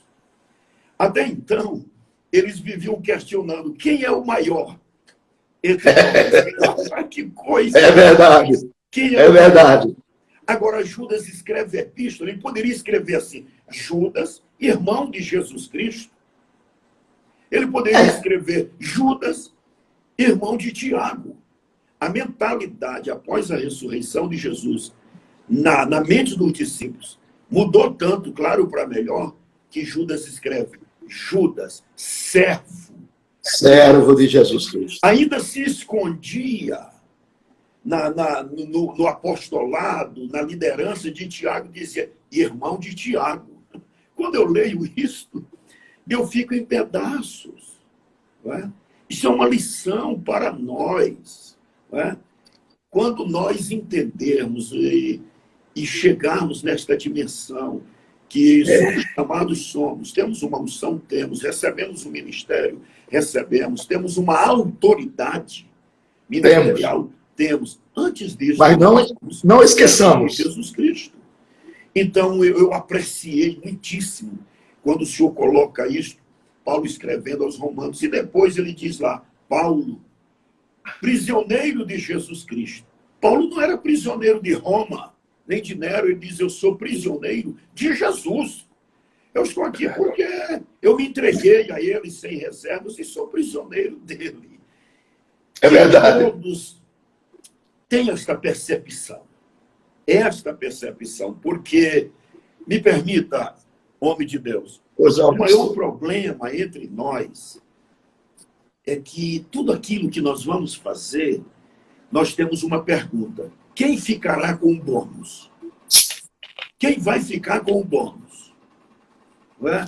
Até então, eles viviam questionando quem é o maior entre nós. Que coisa! É verdade. É verdade. Agora, Judas escreve a epístola, ele poderia escrever assim, Judas, irmão de Jesus Cristo. Ele poderia escrever Judas, irmão de Tiago. A mentalidade após a ressurreição de Jesus na mente dos discípulos mudou tanto, claro, para melhor, que Judas escreve Judas, servo de Jesus Cristo. Ainda se escondia no apostolado, na liderança de Tiago, dizia irmão de Tiago. Quando eu leio isso, eu fico em pedaços. Não é? Isso é uma lição para nós. Não é? Quando nós entendermos e chegarmos nesta dimensão que somos chamados, temos uma unção, recebemos um ministério, temos uma autoridade ministerial, temos. Antes disso, mas não esqueçamos Jesus Cristo. Então, eu apreciei muitíssimo quando o senhor coloca isso, Paulo escrevendo aos Romanos, e depois ele diz lá, Paulo, prisioneiro de Jesus Cristo. Paulo não era prisioneiro de Roma. nem de Nero. Ele diz: eu sou prisioneiro de Jesus. Eu estou aqui porque eu me entreguei a ele sem reservas e sou prisioneiro dele. É verdade. Todos têm esta percepção. Porque, me permita, homem de Deus, o maior problema entre nós é que tudo aquilo que nós vamos fazer, nós temos uma pergunta: quem ficará com o bônus? Quem vai ficar com o bônus? Não é?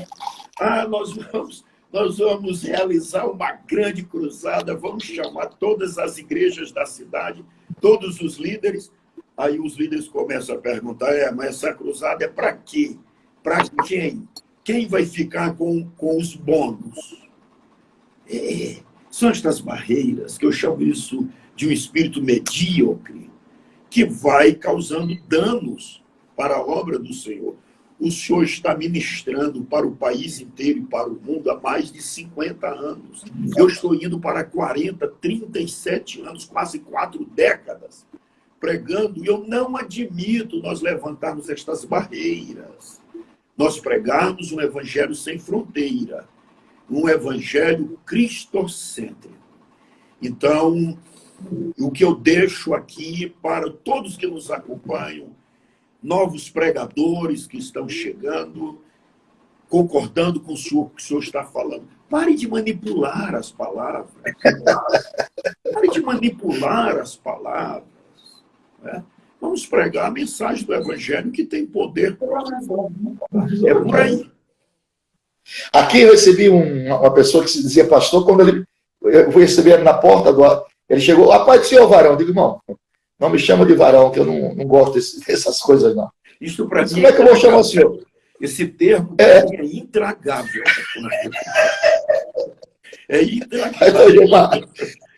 Nós vamos realizar uma grande cruzada, vamos chamar todas as igrejas da cidade, todos os líderes. Aí os líderes começam a perguntar: mas essa cruzada é para quê? Para quem? Quem vai ficar com os bônus? São estas barreiras, que eu chamo isso de um espírito medíocre, que vai causando danos para a obra do Senhor. O Senhor está ministrando para o país inteiro e para o mundo há mais de 50 anos. Eu estou indo para 40, 37 anos, quase 4 décadas, pregando, e eu não admito nós levantarmos estas barreiras. Nós pregarmos um evangelho sem fronteira, um evangelho cristocêntrico. Então, o que eu deixo aqui para todos que nos acompanham, novos pregadores que estão chegando, concordando com o senhor, que o senhor está falando: pare de manipular as palavras. Pare de manipular as palavras. Né? Vamos pregar a mensagem do evangelho, que tem poder. É por aí. Aqui eu recebi uma pessoa que se dizia pastor. Quando eu fui receber ele na porta ele chegou: a paz do senhor, varão. Eu digo: irmão, não me chama de varão, que eu não gosto dessas coisas, não. Isso para mim, como é que eu vou chamar o senhor? Esse termo é intragável. É intragável.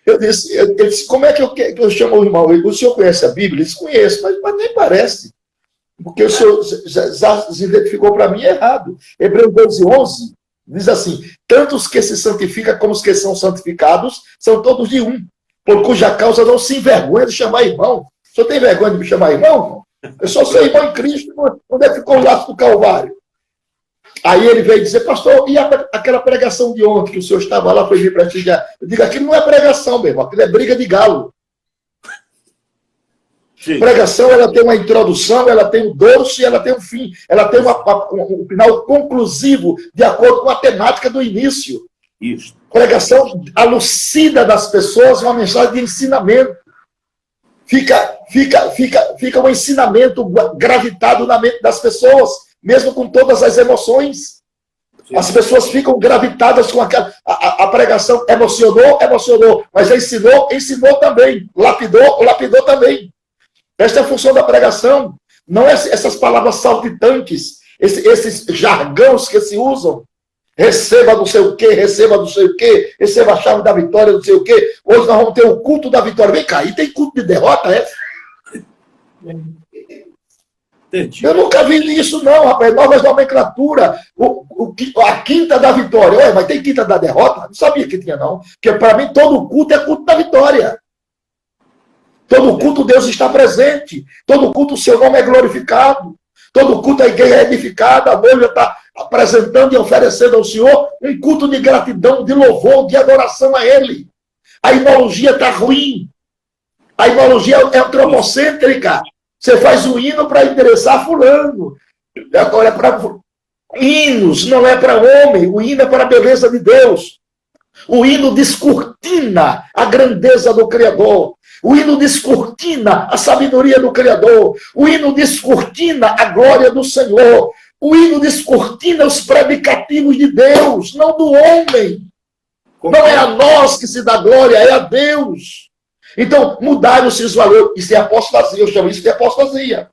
Eu disse: como é que eu chamo o irmão? O senhor conhece a Bíblia? Ele disse: conheço, mas nem parece. Porque o senhor já se identificou para mim errado. Hebreus 12:11 diz assim: tanto os que se santificam como os que são santificados são todos de um, por cuja causa não se envergonha de chamar irmão. O senhor tem vergonha de me chamar irmão? Eu só sou irmão em Cristo. Onde é que ficou o laço do Calvário? Aí ele veio dizer: pastor, e aquela pregação de ontem que o senhor estava lá para vir prestigiar? Eu digo: aquilo não é pregação, meu irmão, aquilo é briga de galo. Sim. Pregação, ela tem uma introdução, ela tem um dorso e ela tem um fim. Ela tem um final conclusivo, de acordo com a temática do início. Isso. Pregação alucida das pessoas, uma mensagem de ensinamento. Fica um ensinamento gravitado na mente das pessoas, mesmo com todas as emoções. Sim. As pessoas ficam gravitadas com aquela... A pregação emocionou, mas ensinou também. Lapidou também. Esta é a função da pregação. Não é essas palavras saltitantes, esses jargões que se usam. Receba não sei o quê, receba a chave da vitória, não sei o quê. Hoje nós vamos ter o culto da vitória. Vem cá, e tem culto de derrota, é? Entendi. Eu nunca vi isso, não, rapaz. Novas nomenclatura. A quinta da vitória. Ué, mas tem quinta da derrota? Não sabia que tinha, não. Porque para mim todo culto é culto da vitória. Todo culto Deus está presente. Todo culto o seu nome é glorificado. Todo culto a igreja é edificada. A noiva está apresentando e oferecendo ao Senhor um culto de gratidão, de louvor, de adoração a Ele. A imologia está ruim. A imologia é antropocêntrica. Você faz um hino para endereçar fulano. Agora é para hinos, não é para homem. O hino é para a beleza de Deus. O hino descortina a grandeza do Criador. O hino descortina a sabedoria do Criador. O hino descortina a glória do Senhor. O hino descortina os predicativos de Deus, não do homem. Não é a nós que se dá glória, é a Dedeus. Então, mudaram-se os valores. Isso é apostasia, eu chamo isso de apostasia.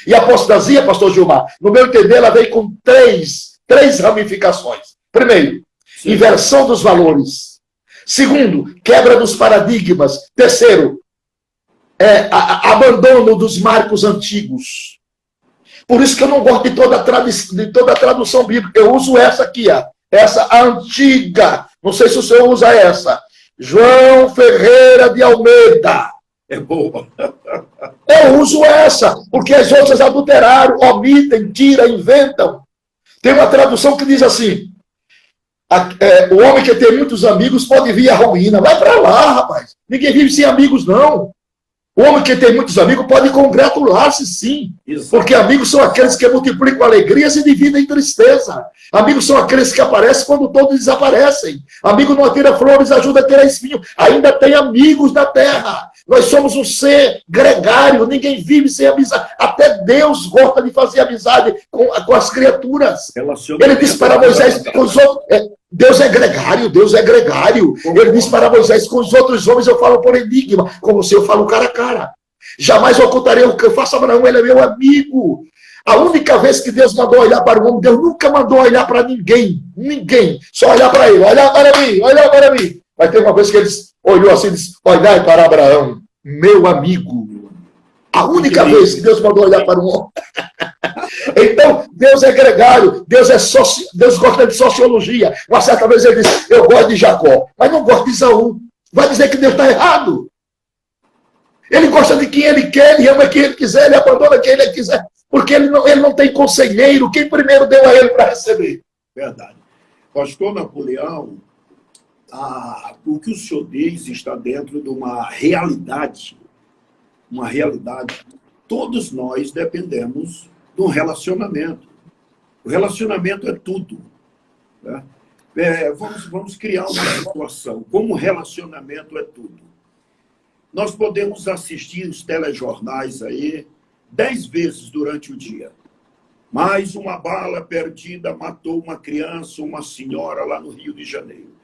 E a apostasia, pastor Gilmar, no meu entender, ela veio com três ramificações. Primeiro, inversão dos valores. Segundo, quebra dos paradigmas. Terceiro, abandono dos marcos antigos. Por isso que eu não gosto de toda a tradução bíblica. Eu uso essa aqui, ó. Essa antiga. Não sei se o senhor usa essa. João Ferreira de Almeida. É boa. Eu uso essa, porque as outras adulteraram, omitem, tiram, inventam. Tem uma tradução que diz assim: o homem que tem muitos amigos pode vir à ruína. Vai para lá, rapaz. Ninguém vive sem amigos, não. O homem que tem muitos amigos pode congratular-se, sim. Isso. Porque amigos são aqueles que multiplicam alegrias e dividem tristeza. Amigos são aqueles que aparecem quando todos desaparecem. Amigo não atira flores, ajuda a tirar espinho. Ainda tem amigos na terra. Nós somos um ser gregário, ninguém vive sem amizade. Até Deus gosta de fazer amizade com as criaturas. Ele disse para Moisés, com os outros, Deus é gregário, Deus é gregário. Ele disse para Moisés, com os outros homens eu falo por enigma, com você eu falo cara a cara. Jamais ocultarei o que eu faço a Abraão, ele é meu amigo. A única vez que Deus mandou olhar para o homem, Deus nunca mandou olhar para ninguém. Ninguém. Só olhar para ele, olhar para mim, olhar para mim. Mas tem uma vez que ele olhou assim e disse, olhai para Abraão, meu amigo. A única vez que Deus mandou olhar para um homem. Então, Deus é gregário, Deus gosta de sociologia. Uma certa vez ele disse, eu gosto de Jacó, mas não gosto de Esaú. Vai dizer que Deus está errado. Ele gosta de quem ele quer, ele ama quem ele quiser, ele abandona quem ele quiser, porque ele não tem conselheiro. Quem primeiro deu a ele para receber? Verdade. Pastor Napoleão, o que o senhor diz está dentro de uma realidade. Uma realidade. Todos nós dependemos de um relacionamento. O relacionamento é tudo. Né? Vamos criar uma situação. Como o relacionamento é tudo. Nós podemos assistir os telejornais aí 10 vezes durante o dia. Mais uma bala perdida matou uma criança, uma senhora lá no Rio de Janeiro.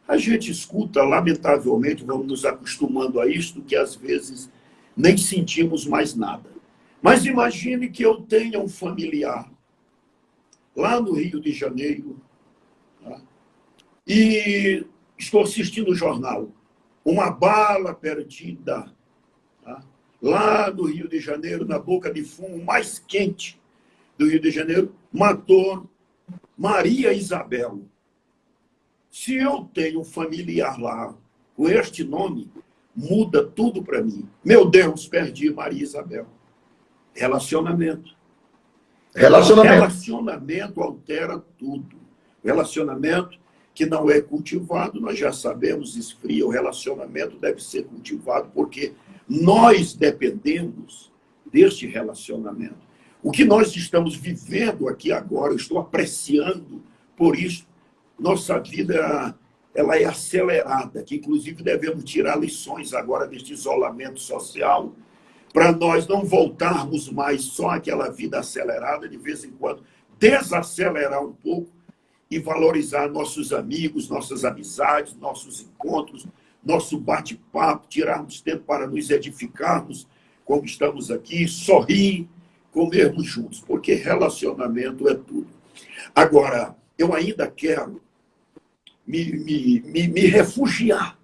A gente escuta, lamentavelmente, vamos nos acostumando a isto, que às vezes nem sentimos mais nada. Mas imagine que eu tenha um familiar lá no Rio de Janeiro, tá? E estou assistindo o jornal. Uma bala perdida, tá? Lá no Rio de Janeiro, na boca de fumo mais quente do Rio de Janeiro, matou Maria Isabel. Se eu tenho um familiar lá com este nome, muda tudo para mim. Meu Deus, perdi Maria Isabel. Relacionamento. Relacionamento altera tudo. Relacionamento que não é cultivado, nós já sabemos, esfria. O relacionamento deve ser cultivado porque nós dependemos deste relacionamento. O que nós estamos vivendo aqui agora, eu estou apreciando por isso, nossa vida ela é acelerada, que inclusive devemos tirar lições agora deste isolamento social, para nós não voltarmos mais só àquela vida acelerada, de vez em quando desacelerar um pouco e valorizar nossos amigos, nossas amizades, nossos encontros, nosso bate-papo, tirarmos tempo para nos edificarmos, como estamos aqui, sorrir, comermos juntos, porque relacionamento é tudo. Agora, eu ainda quero me refugiar,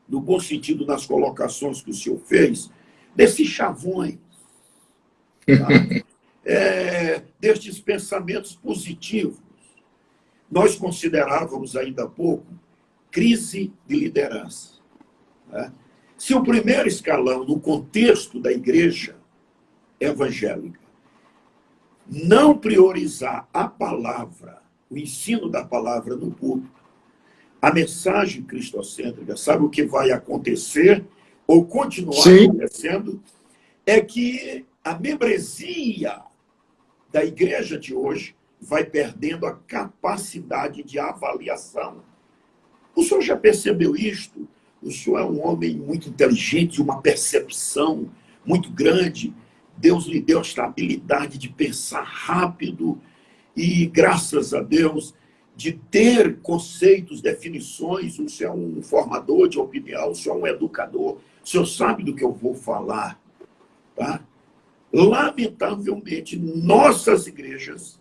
no bom sentido, nas colocações que o senhor fez, desses chavões, tá? Destes pensamentos positivos. Nós considerávamos ainda há pouco crise de liderança. Né? Se o primeiro escalão, no contexto da igreja evangélica, não priorizar a palavra, o ensino da palavra no púlpito, a mensagem cristocêntrica, sabe o que vai acontecer, ou continuar acontecendo, é que a membresia da igreja de hoje vai perdendo a capacidade de avaliação. O senhor já percebeu isto? O senhor é um homem muito inteligente, de uma percepção muito grande. Deus lhe deu esta habilidade de pensar rápido e, graças a Deus, de ter conceitos, definições. O senhor é um formador de opinião, o senhor é um educador. O senhor sabe do que eu vou falar. Tá? Lamentavelmente, nossas igrejas,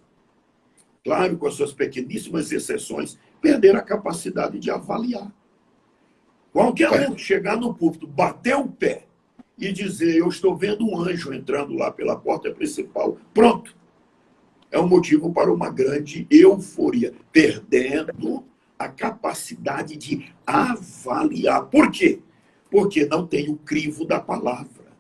claro, com as suas pequeníssimas exceções, perderam a capacidade de avaliar. Qualquer um chegar no púlpito, bater o pé e dizer, eu estou vendo um anjo entrando lá pela porta principal, pronto. É um motivo para uma grande euforia, perdendo a capacidade de avaliar. Por quê? Porque não tem o crivo da palavra.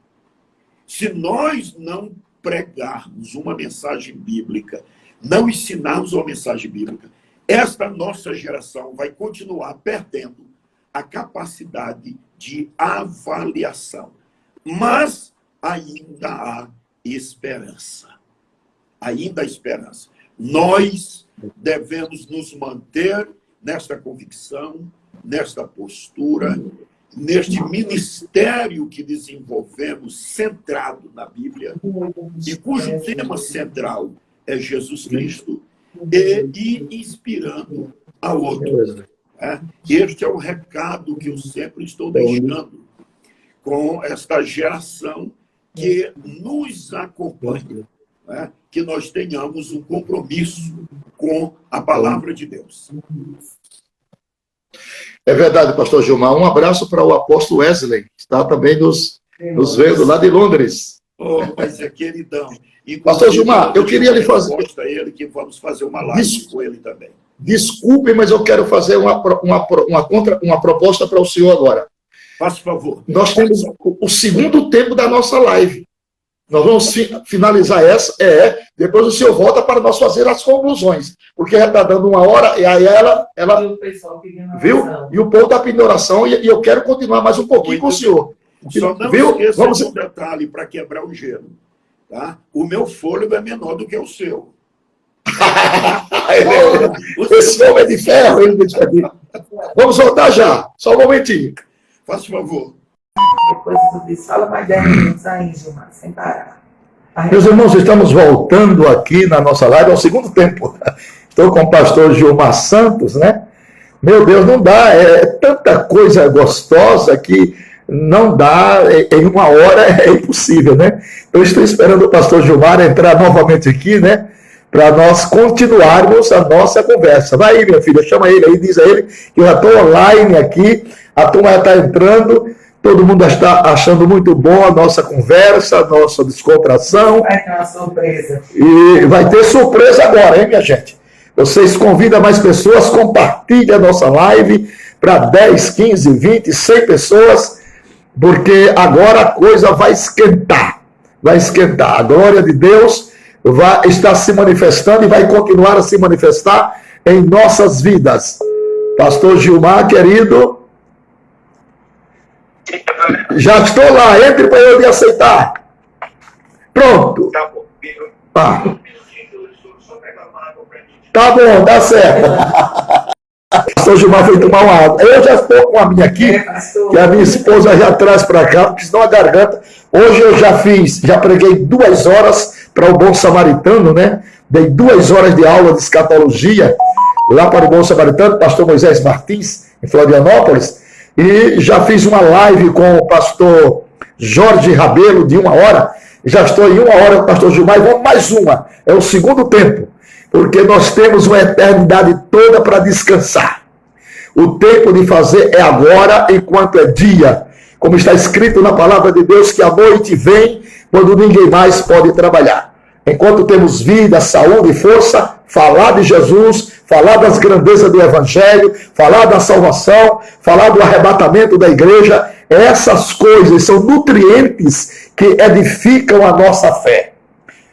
Se nós não pregarmos uma mensagem bíblica, não ensinarmos uma mensagem bíblica, esta nossa geração vai continuar perdendo a capacidade de avaliação. Mas ainda há esperança. Ainda há esperança. Nós devemos nos manter nesta convicção, nesta postura, neste ministério que desenvolvemos centrado na Bíblia e cujo tema central é Jesus Cristo e inspirando a outros. Este é o recado que eu sempre estou deixando com esta geração que nos acompanha, que nós tenhamos um compromisso com a palavra de Deus. É verdade, pastor Gilmar. Um abraço para o apóstolo Wesley, que está também nos vendo lá de Londres. Oh, mas é queridão. Pastor Gilmar, eu queria lhe fazer... Mostra ele que vamos fazer uma live com ele também. Desculpe, mas eu quero fazer uma proposta para o senhor agora. Faça favor. Nós temos o segundo tempo da nossa live. Nós vamos finalizar essa, depois o senhor volta para nós fazer as conclusões, porque já está dando 1 hora, e aí ela viu? E o povo está pedindo oração, e eu quero continuar mais um pouquinho com o senhor. Só não esqueça de um detalhe para quebrar o gelo. Tá? O meu fôlego é menor do que o seu. Esse homem é de ferro, ele diz aqui. Vamos voltar já, só um momentinho. Faça favor. Depois disso, fala mais 10 minutos aí, Gilmar, sem parar. Meus irmãos, estamos voltando aqui na nossa live ao segundo tempo. Estou com o pastor Gilmar Santos, né? Meu Deus, não dá, é tanta coisa gostosa que não dá, em 1 hora é impossível, né? Eu estou esperando o pastor Gilmar entrar novamente aqui, né? Para nós continuarmos a nossa conversa. Vai aí, minha filha, chama ele aí, diz a ele que eu já estou online aqui, a turma já está entrando. Todo mundo está achando muito bom a nossa conversa, a nossa descontração. Vai ter uma surpresa. E vai ter surpresa agora, hein, minha gente? Vocês convidam mais pessoas, compartilhem a nossa live para 10, 15, 20, 100 pessoas, porque agora a coisa vai esquentar. Vai esquentar. A glória de Deus vai estar se manifestando e vai continuar a se manifestar em nossas vidas. Pastor Gilmar, querido... Já estou lá, entre para eu lhe aceitar. Pronto. Tá bom. Tá bom, dá certo. Pastor Gilmar foi tomar uma água. Eu já estou com a minha aqui, que a minha esposa já traz para cá, porque senão a garganta. Hoje eu já preguei 2 horas para o Bom Samaritano, né? Dei 2 horas de aula de escatologia lá para o Bom Samaritano, pastor Moisés Martins, em Florianópolis. E já fiz uma live com o pastor Jorge Rabelo de 1 hora. Já estou em 1 hora com o pastor Gilmar e vamos mais uma. É o segundo tempo. Porque nós temos uma eternidade toda para descansar. O tempo de fazer é agora, enquanto é dia. Como está escrito na palavra de Deus, que a noite vem quando ninguém mais pode trabalhar. Enquanto temos vida, saúde e força, falar de Jesus, falar das grandezas do Evangelho, falar da salvação, falar do arrebatamento da igreja, essas coisas são nutrientes que edificam a nossa fé.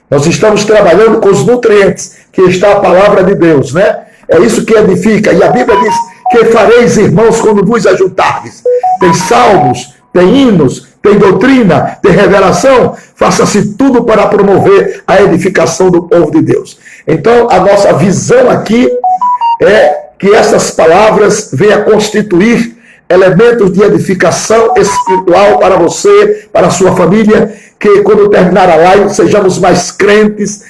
Nós estamos trabalhando com os nutrientes, que está a palavra de Deus, né? É isso que edifica. E a Bíblia diz, que fareis, irmãos, quando vos ajuntardes? Tem salmos, tem hinos, tem doutrina, tem revelação, faça-se tudo para promover a edificação do povo de Deus. Então, a nossa visão aqui é que essas palavras venham a constituir elementos de edificação espiritual para você, para a sua família, que quando terminar a live sejamos mais crentes,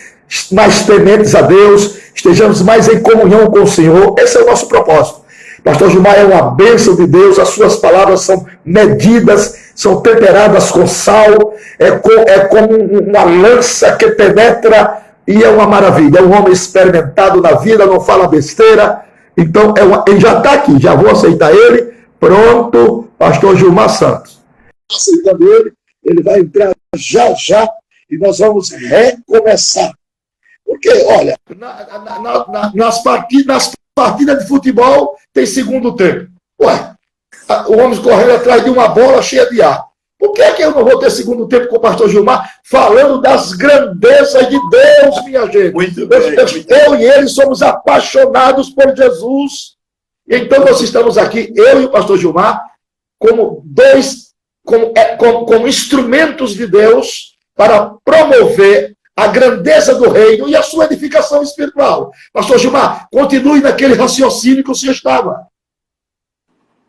mais tementes a Deus, estejamos mais em comunhão com o Senhor. Esse é o nosso propósito. Pastor Gilmar é uma bênção de Deus, as suas palavras são medidas, são temperadas com sal, é como uma lança que penetra e é uma maravilha. É um homem experimentado na vida, não fala besteira. Então, ele já está aqui, já vou aceitar ele. Pronto, pastor Gilmar Santos. Aceitando ele vai entrar já e nós vamos recomeçar. Porque, olha, nas partidas de futebol tem segundo tempo. Ué, o homem correndo atrás de uma bola cheia de ar. Por que é que eu não vou ter segundo tempo com o pastor Gilmar falando das grandezas de Deus, minha gente? Muito bem. Eu e ele somos apaixonados por Jesus. Então nós estamos aqui, eu e o pastor Gilmar, como instrumentos de Deus para promover a grandeza do reino e a sua edificação espiritual. Pastor Gilmar, continue naquele raciocínio que o senhor estava.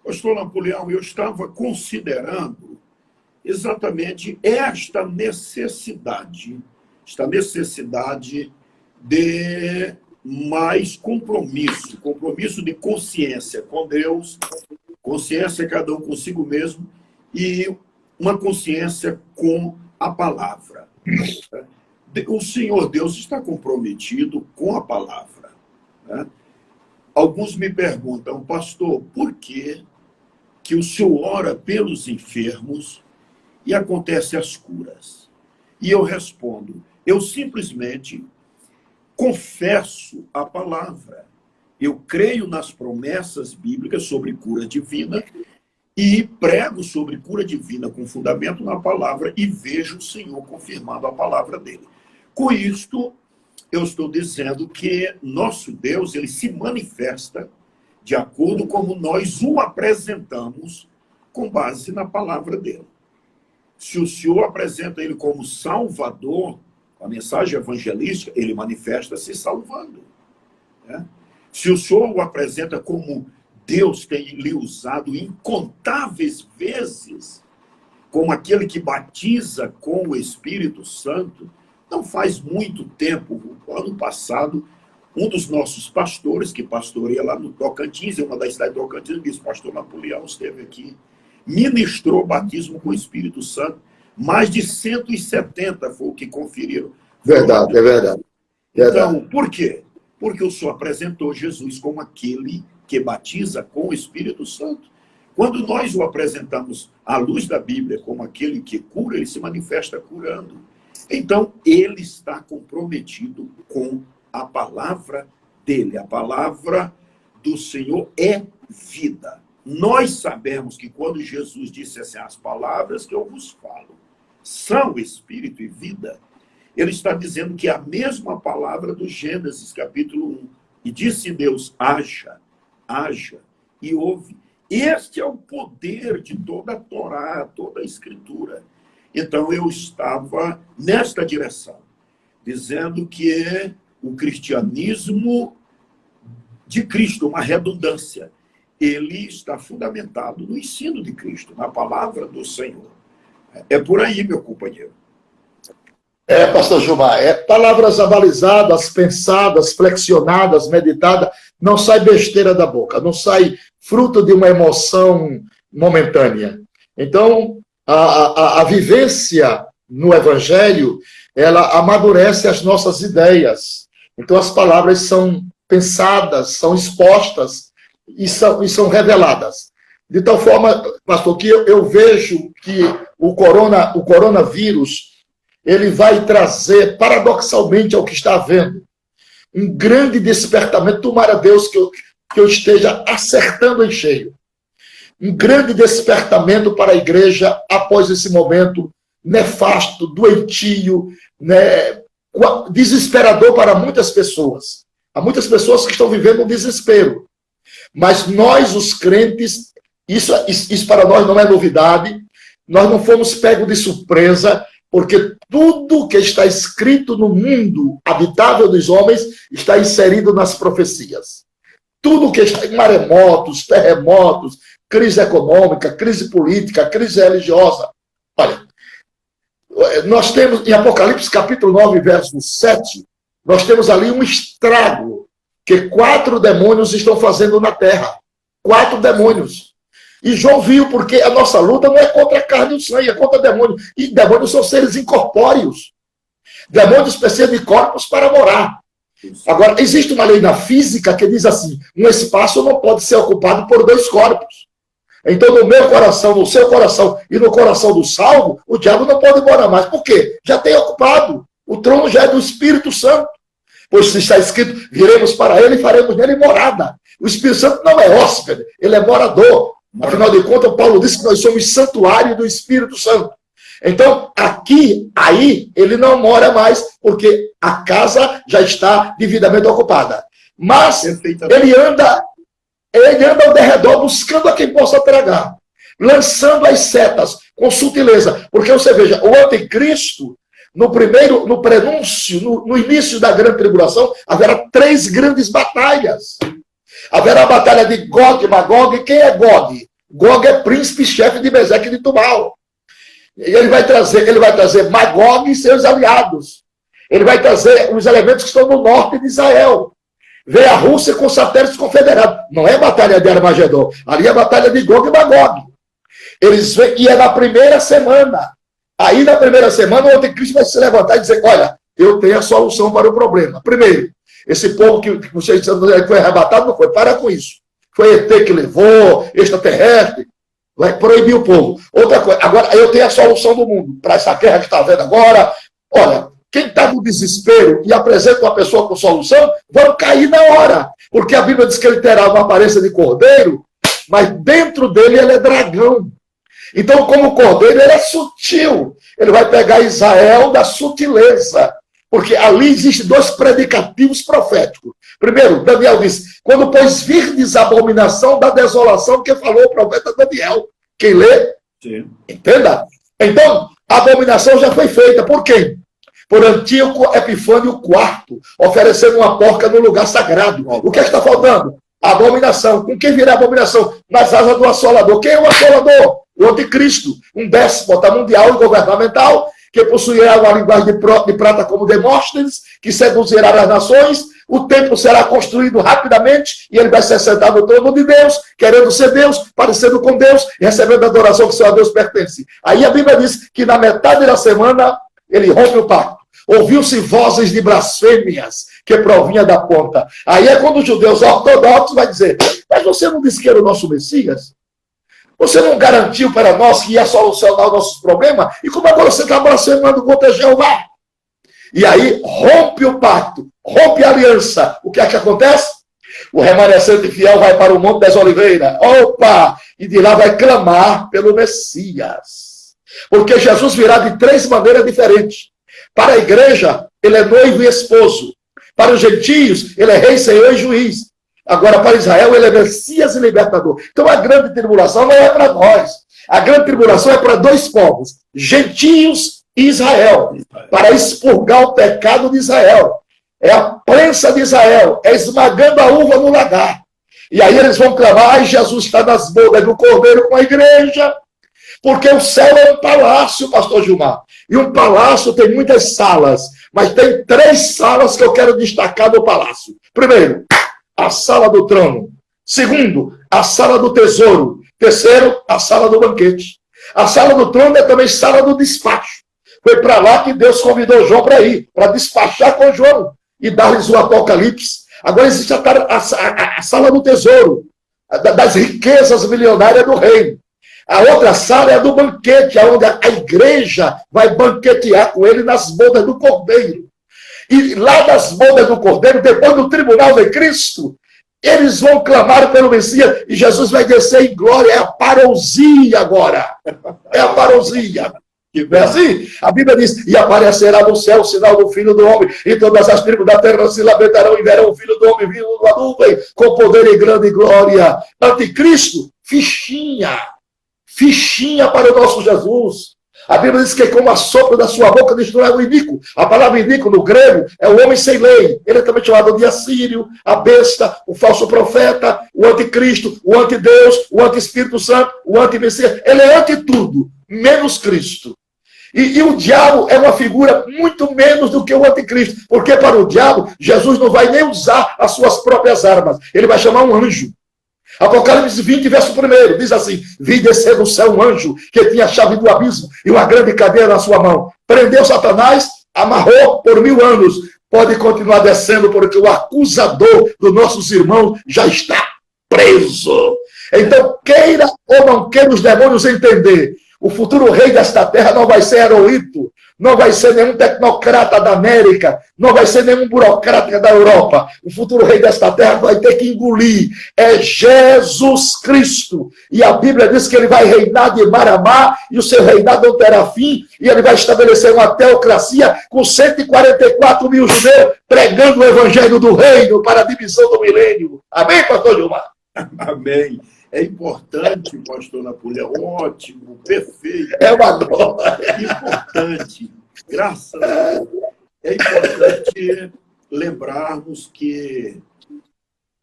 Pastor Napoleão, eu estava considerando exatamente esta necessidade de mais compromisso de consciência com Deus, consciência cada um consigo mesmo e uma consciência com a palavra. O Senhor Deus está comprometido com a palavra. Né? Alguns me perguntam, pastor, por que o senhor ora pelos enfermos e acontecem as curas? E eu respondo, eu simplesmente confesso a palavra. Eu creio nas promessas bíblicas sobre cura divina e prego sobre cura divina com fundamento na palavra e vejo o Senhor confirmando a palavra dele. Com isto, eu estou dizendo que nosso Deus, ele se manifesta de acordo como nós o apresentamos com base na palavra dele. Se o Senhor apresenta ele como Salvador, a mensagem evangelística, ele manifesta-se salvando. Né? Se o Senhor o apresenta como Deus tem lhe usado incontáveis vezes, como aquele que batiza com o Espírito Santo, não faz muito tempo, ano passado, um dos nossos pastores, que pastoreia lá no Tocantins, uma das cidades do Tocantins, disse, pastor Napoleão esteve aqui, ministrou batismo com o Espírito Santo, mais de 170 foi o que conferiram. Verdade, é verdade. Então, por quê? Porque o Senhor apresentou Jesus como aquele que batiza com o Espírito Santo. Quando nós o apresentamos à luz da Bíblia como aquele que cura, ele se manifesta curando. Então, ele está comprometido com a palavra dele. A palavra do Senhor é vida. Nós sabemos que quando Jesus disse assim, as palavras que eu vos falo são espírito e vida, ele está dizendo que é a mesma palavra do Gênesis, capítulo 1. E disse Deus, haja, e ouve. Este é o poder de toda a Torá, toda a Escritura. Então, eu estava nesta direção, dizendo que o cristianismo de Cristo, uma redundância, ele está fundamentado no ensino de Cristo, na palavra do Senhor. É por aí, meu companheiro. Pastor Gilmar, palavras avalizadas, pensadas, flexionadas, meditadas, não sai besteira da boca, não sai fruto de uma emoção momentânea. Então, a vivência no Evangelho, ela amadurece as nossas ideias. Então, as palavras são pensadas, são expostas e são reveladas. De tal forma, pastor, que eu vejo que o coronavírus, ele vai trazer, paradoxalmente, ao que está havendo, um grande despertamento. Tomara Deus que eu esteja acertando em cheio. Um grande despertamento para a igreja após esse momento nefasto, doentio, né, desesperador para muitas pessoas. Há muitas pessoas que estão vivendo um desespero. Mas nós, os crentes, isso para nós não é novidade, nós não fomos pegos de surpresa, porque tudo que está escrito no mundo habitável dos homens está inserido nas profecias. Tudo que está em maremotos, terremotos, crise econômica, crise política, crise religiosa. Olha, nós temos em Apocalipse capítulo 9, verso 7, nós temos ali um estrago que 4 demônios estão fazendo na terra. 4 demônios. E João viu, porque a nossa luta não é contra a carne e o sangue, é contra demônios. E demônios são seres incorpóreos. Demônios precisam de corpos para morar. Agora, existe uma lei na física que diz assim, um espaço não pode ser ocupado por 2 corpos. Então, no meu coração, no seu coração e no coração do salvo, o diabo não pode morar mais. Por quê? Já tem ocupado. O trono já é do Espírito Santo. Pois se está escrito, viremos para ele e faremos nele morada. O Espírito Santo não é hóspede, ele é morador. Afinal de contas, Paulo disse que nós somos santuário do Espírito Santo. Então, aí, ele não mora mais, porque a casa já está devidamente ocupada. Mas ele anda ao derredor buscando a quem possa tragar, lançando as setas com sutileza. Porque você veja, o anticristo, no prenúncio, no início da grande tribulação, haverá 3 grandes batalhas. Haverá a batalha de Gog e Magog. Quem é Gog? Gog é príncipe-chefe de Meseque e de Tubal. Ele vai trazer Magog e seus aliados. Ele vai trazer os elementos que estão no norte de Israel. Vem a Rússia com satélites confederados. Não é batalha de Armagedon. Ali é a batalha de Gog e Magog. E é na primeira semana. Aí, na primeira semana, o anticristo vai se levantar e dizer, olha, eu tenho a solução para o problema. Primeiro, esse povo que vocês disseram que foi arrebatado, não foi. Para com isso. Foi ET que levou, extraterrestre. Vai proibir o povo. Outra coisa, agora eu tenho a solução do mundo para essa guerra que está vendo agora. Olha, quem está no desespero e apresenta uma pessoa com solução, vão cair na hora. Porque a Bíblia diz que ele terá uma aparência de cordeiro, mas dentro dele ele é dragão. Então, como cordeiro, ele é sutil. Ele vai pegar Israel da sutileza. Porque ali existem 2 predicativos proféticos. Primeiro, Daniel diz, quando pois virdes a abominação da desolação, que falou o profeta Daniel. Quem lê? Sim. Entenda? Então, a abominação já foi feita. Por quem? Por Antíoco Epifânio IV, oferecendo uma porca no lugar sagrado. O que está faltando? A abominação. Com quem virá a abominação? Nas asas do assolador. Quem é o assolador? O anticristo, um déspota mundial e governamental, que possuirá uma linguagem de prata como Demóstenes, que seduzirá as nações. O templo será construído rapidamente e ele vai ser sentado no trono de Deus, querendo ser Deus, parecendo com Deus e recebendo a adoração que só a Deus pertence. Aí a Bíblia diz que na metade da semana ele rompe o pacto. Ouviu-se vozes de blasfêmias que provinha da ponta. Aí é quando os judeus ortodoxos vai dizer, mas você não disse que era o nosso Messias? Você não garantiu para nós que ia solucionar os nossos problemas? E como agora você está blasfemando contra Jeová? E aí rompe o pacto, rompe a aliança. O que é que acontece? O remanescente fiel vai para o Monte das Oliveiras. Opa! E de lá vai clamar pelo Messias. Porque Jesus virá de 3 maneiras diferentes. Para a igreja, ele é noivo e esposo. Para os gentios, ele é rei, senhor e juiz. Agora, para Israel, ele é Messias e libertador. Então, a grande tribulação não é para nós. A grande tribulação é para 2 povos, gentios e Israel, para expurgar o pecado de Israel. É a prensa de Israel, é esmagando a uva no lagar. E aí eles vão clamar, ai, Jesus está nas bodas do Cordeiro com a igreja, porque o céu é um palácio, pastor Gilmar. E um palácio tem muitas salas, mas tem 3 salas que eu quero destacar do palácio. Primeiro, a sala do trono. Segundo, a sala do tesouro. Terceiro, a sala do banquete. A sala do trono é também sala do despacho. Foi para lá que Deus convidou João para ir, para despachar com João e dar-lhes o Apocalipse. Agora existe a sala do tesouro, das riquezas milionárias do reino. A outra sala é a do banquete, onde a igreja vai banquetear com ele nas bodas do Cordeiro. E lá das bodas do Cordeiro, depois do tribunal de Cristo, eles vão clamar pelo Messias e Jesus vai descer em glória. É a parousia agora. É a parousia. É assim? A Bíblia diz, e aparecerá no céu o sinal do Filho do Homem, e todas as tribos da terra se lamentarão e verão o Filho do Homem vindo numa nuvem, com poder e grande glória. Anticristo, fichinha para o nosso Jesus. A Bíblia diz que como a sopro da sua boca destrói o iníquo. A palavra iníquo no grego é o homem sem lei. Ele é também chamado de assírio, a besta, o falso profeta, o anticristo, o antideus, o anti-Espírito Santo, o anti-Messias. Ele é anti tudo, menos Cristo. E o diabo é uma figura muito menos do que o anticristo. Porque para o diabo, Jesus não vai nem usar as suas próprias armas. Ele vai chamar um anjo. Apocalipse 20, verso 1, diz assim, vi descer do céu um anjo que tinha a chave do abismo e uma grande cadeira na sua mão. Prendeu Satanás, amarrou por 1000 anos. Pode continuar descendo porque o acusador dos nossos irmãos já está preso. Então, queira ou não queira os demônios entender, o futuro rei desta terra não vai ser Heroíto, não vai ser nenhum tecnocrata da América, não vai ser nenhum burocrata da Europa. O futuro rei desta terra vai ter que engolir. É Jesus Cristo. E a Bíblia diz que ele vai reinar de mar a mar, e o seu reinado não terá fim, e ele vai estabelecer uma teocracia com 144 mil judeus pregando o evangelho do reino para a divisão do milênio. Amém, pastor Gilmar? Amém. É importante, pastor Napoleão, ótimo, perfeito. É uma glória. Importante, graças a Deus. É importante lembrarmos que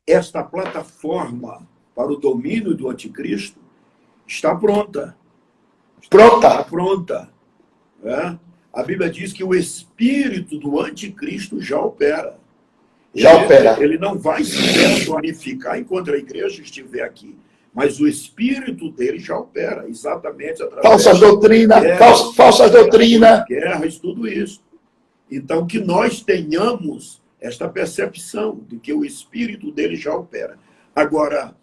esta plataforma para o domínio do anticristo está pronta. Está pronta. É? A Bíblia diz que o espírito do anticristo já opera. Ele não vai se personificar enquanto a igreja estiver aqui. Mas o espírito dele já opera, exatamente através falsas doutrinas, falsas doutrinas, guerras, tudo isso. Então, que nós tenhamos esta percepção de que o espírito dele já opera. Agora,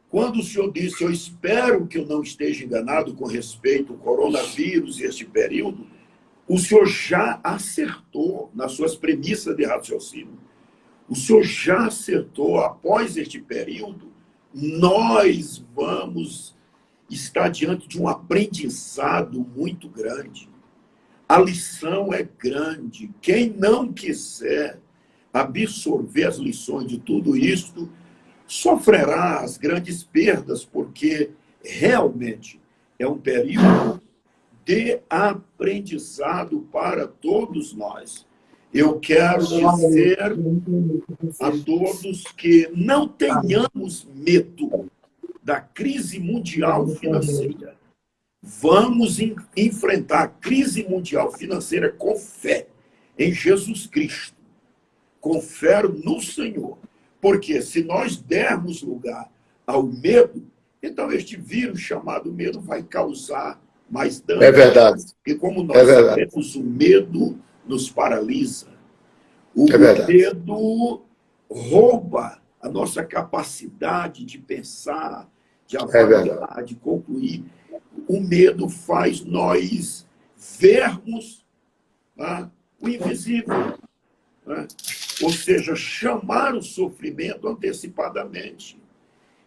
quando o senhor disse, eu espero que eu não esteja enganado com respeito ao coronavírus e este período, o senhor já acertou nas suas premissas de raciocínio. O senhor já acertou, após este período, nós vamos estar diante de um aprendizado muito grande. A lição é grande. Quem não quiser absorver as lições de tudo isso, sofrerá as grandes perdas, porque realmente é um período de aprendizado para todos nós. Eu quero dizer a todos que não tenhamos medo da crise mundial financeira. Vamos enfrentar a crise mundial financeira com fé em Jesus Cristo. Com fé no Senhor. Porque se nós dermos lugar ao medo, então este vírus chamado medo vai causar mais dano. É verdade. Porque como nós sabemos, o medo nos paralisa. O medo rouba a nossa capacidade de pensar, de avaliar, de concluir. O medo faz nós vermos o invisível. Ou seja, chamar o sofrimento antecipadamente.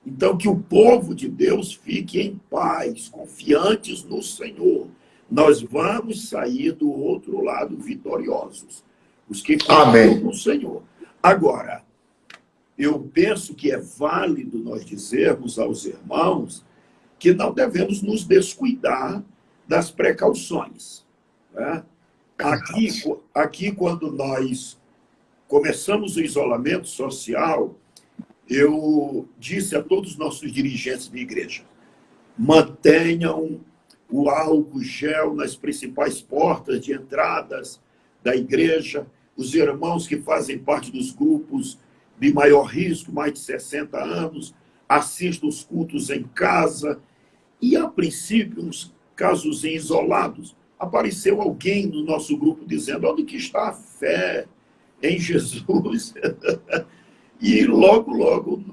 Então, que o povo de Deus fique em paz, confiantes no Senhor. Nós vamos sair do outro lado vitoriosos. Os que confiam no Senhor. Agora, eu penso que é válido nós dizermos aos irmãos que não devemos nos descuidar das precauções. Né? Aqui, quando nós começamos o isolamento social, eu disse a todos os nossos dirigentes de igreja, mantenham o álcool gel nas principais portas de entradas da igreja, os irmãos que fazem parte dos grupos de maior risco, mais de 60 anos, assistam os cultos em casa. E, a princípio, uns casos isolados, apareceu alguém no nosso grupo dizendo, onde que está a fé em Jesus? E logo,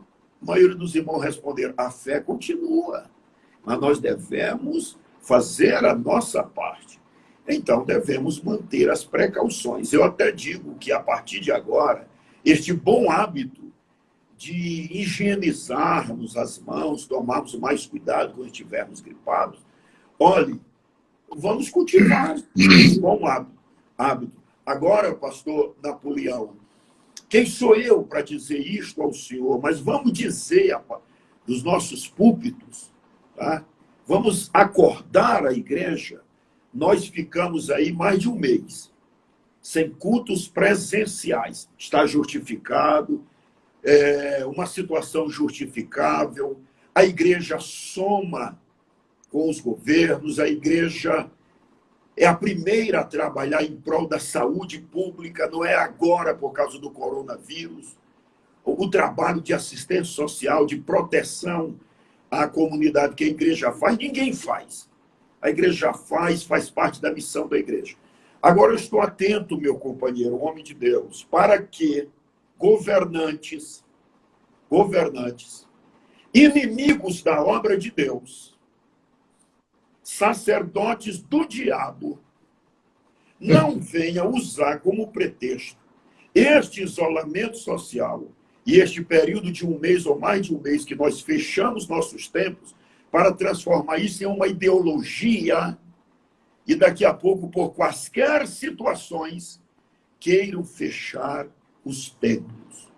a maioria dos irmãos responderam, a fé continua, mas nós devemos fazer a nossa parte. Então, devemos manter as precauções. Eu até digo que, a partir de agora, este bom hábito de higienizarmos as mãos, tomarmos mais cuidado quando estivermos gripados, olhe, vamos cultivar esse bom hábito. Agora, pastor Napoleão, quem sou eu para dizer isto ao senhor? Mas vamos dizer dos nossos púlpitos, tá? Vamos acordar a igreja. Nós ficamos aí mais de um mês sem cultos presenciais. Está justificado, é uma situação justificável. A igreja soma com os governos, a igreja é a primeira a trabalhar em prol da saúde pública, não é agora por causa do coronavírus. O trabalho de assistência social, de proteção à comunidade que a igreja faz, ninguém faz. A igreja faz parte da missão da igreja. Agora eu estou atento, meu companheiro, homem de Deus, para que governantes, inimigos da obra de Deus, sacerdotes do diabo, não venha usar como pretexto este isolamento social e este período de um mês ou mais de um mês que nós fechamos nossos templos para transformar isso em uma ideologia e daqui a pouco, por quaisquer situações, queiram fechar os templos.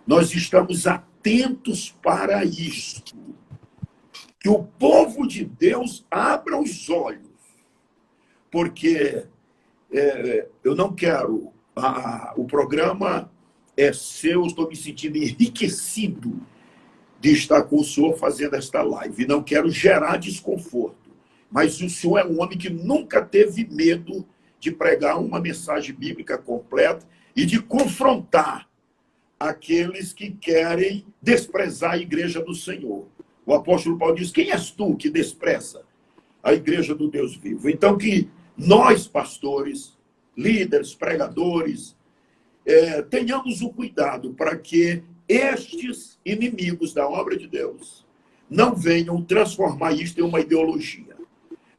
Nós estamos atentos para isto. Que o povo de Deus abra os olhos, porque eu não quero... o programa é seu, estou me sentindo enriquecido de estar com o senhor fazendo esta live. Não quero gerar desconforto, mas o senhor é um homem que nunca teve medo de pregar uma mensagem bíblica completa e de confrontar aqueles que querem desprezar a igreja do Senhor. O apóstolo Paulo diz: quem és tu que despreza a igreja do Deus vivo? Então, que nós, pastores, líderes, pregadores, tenhamos o cuidado para que estes inimigos da obra de Deus não venham transformar isto em uma ideologia.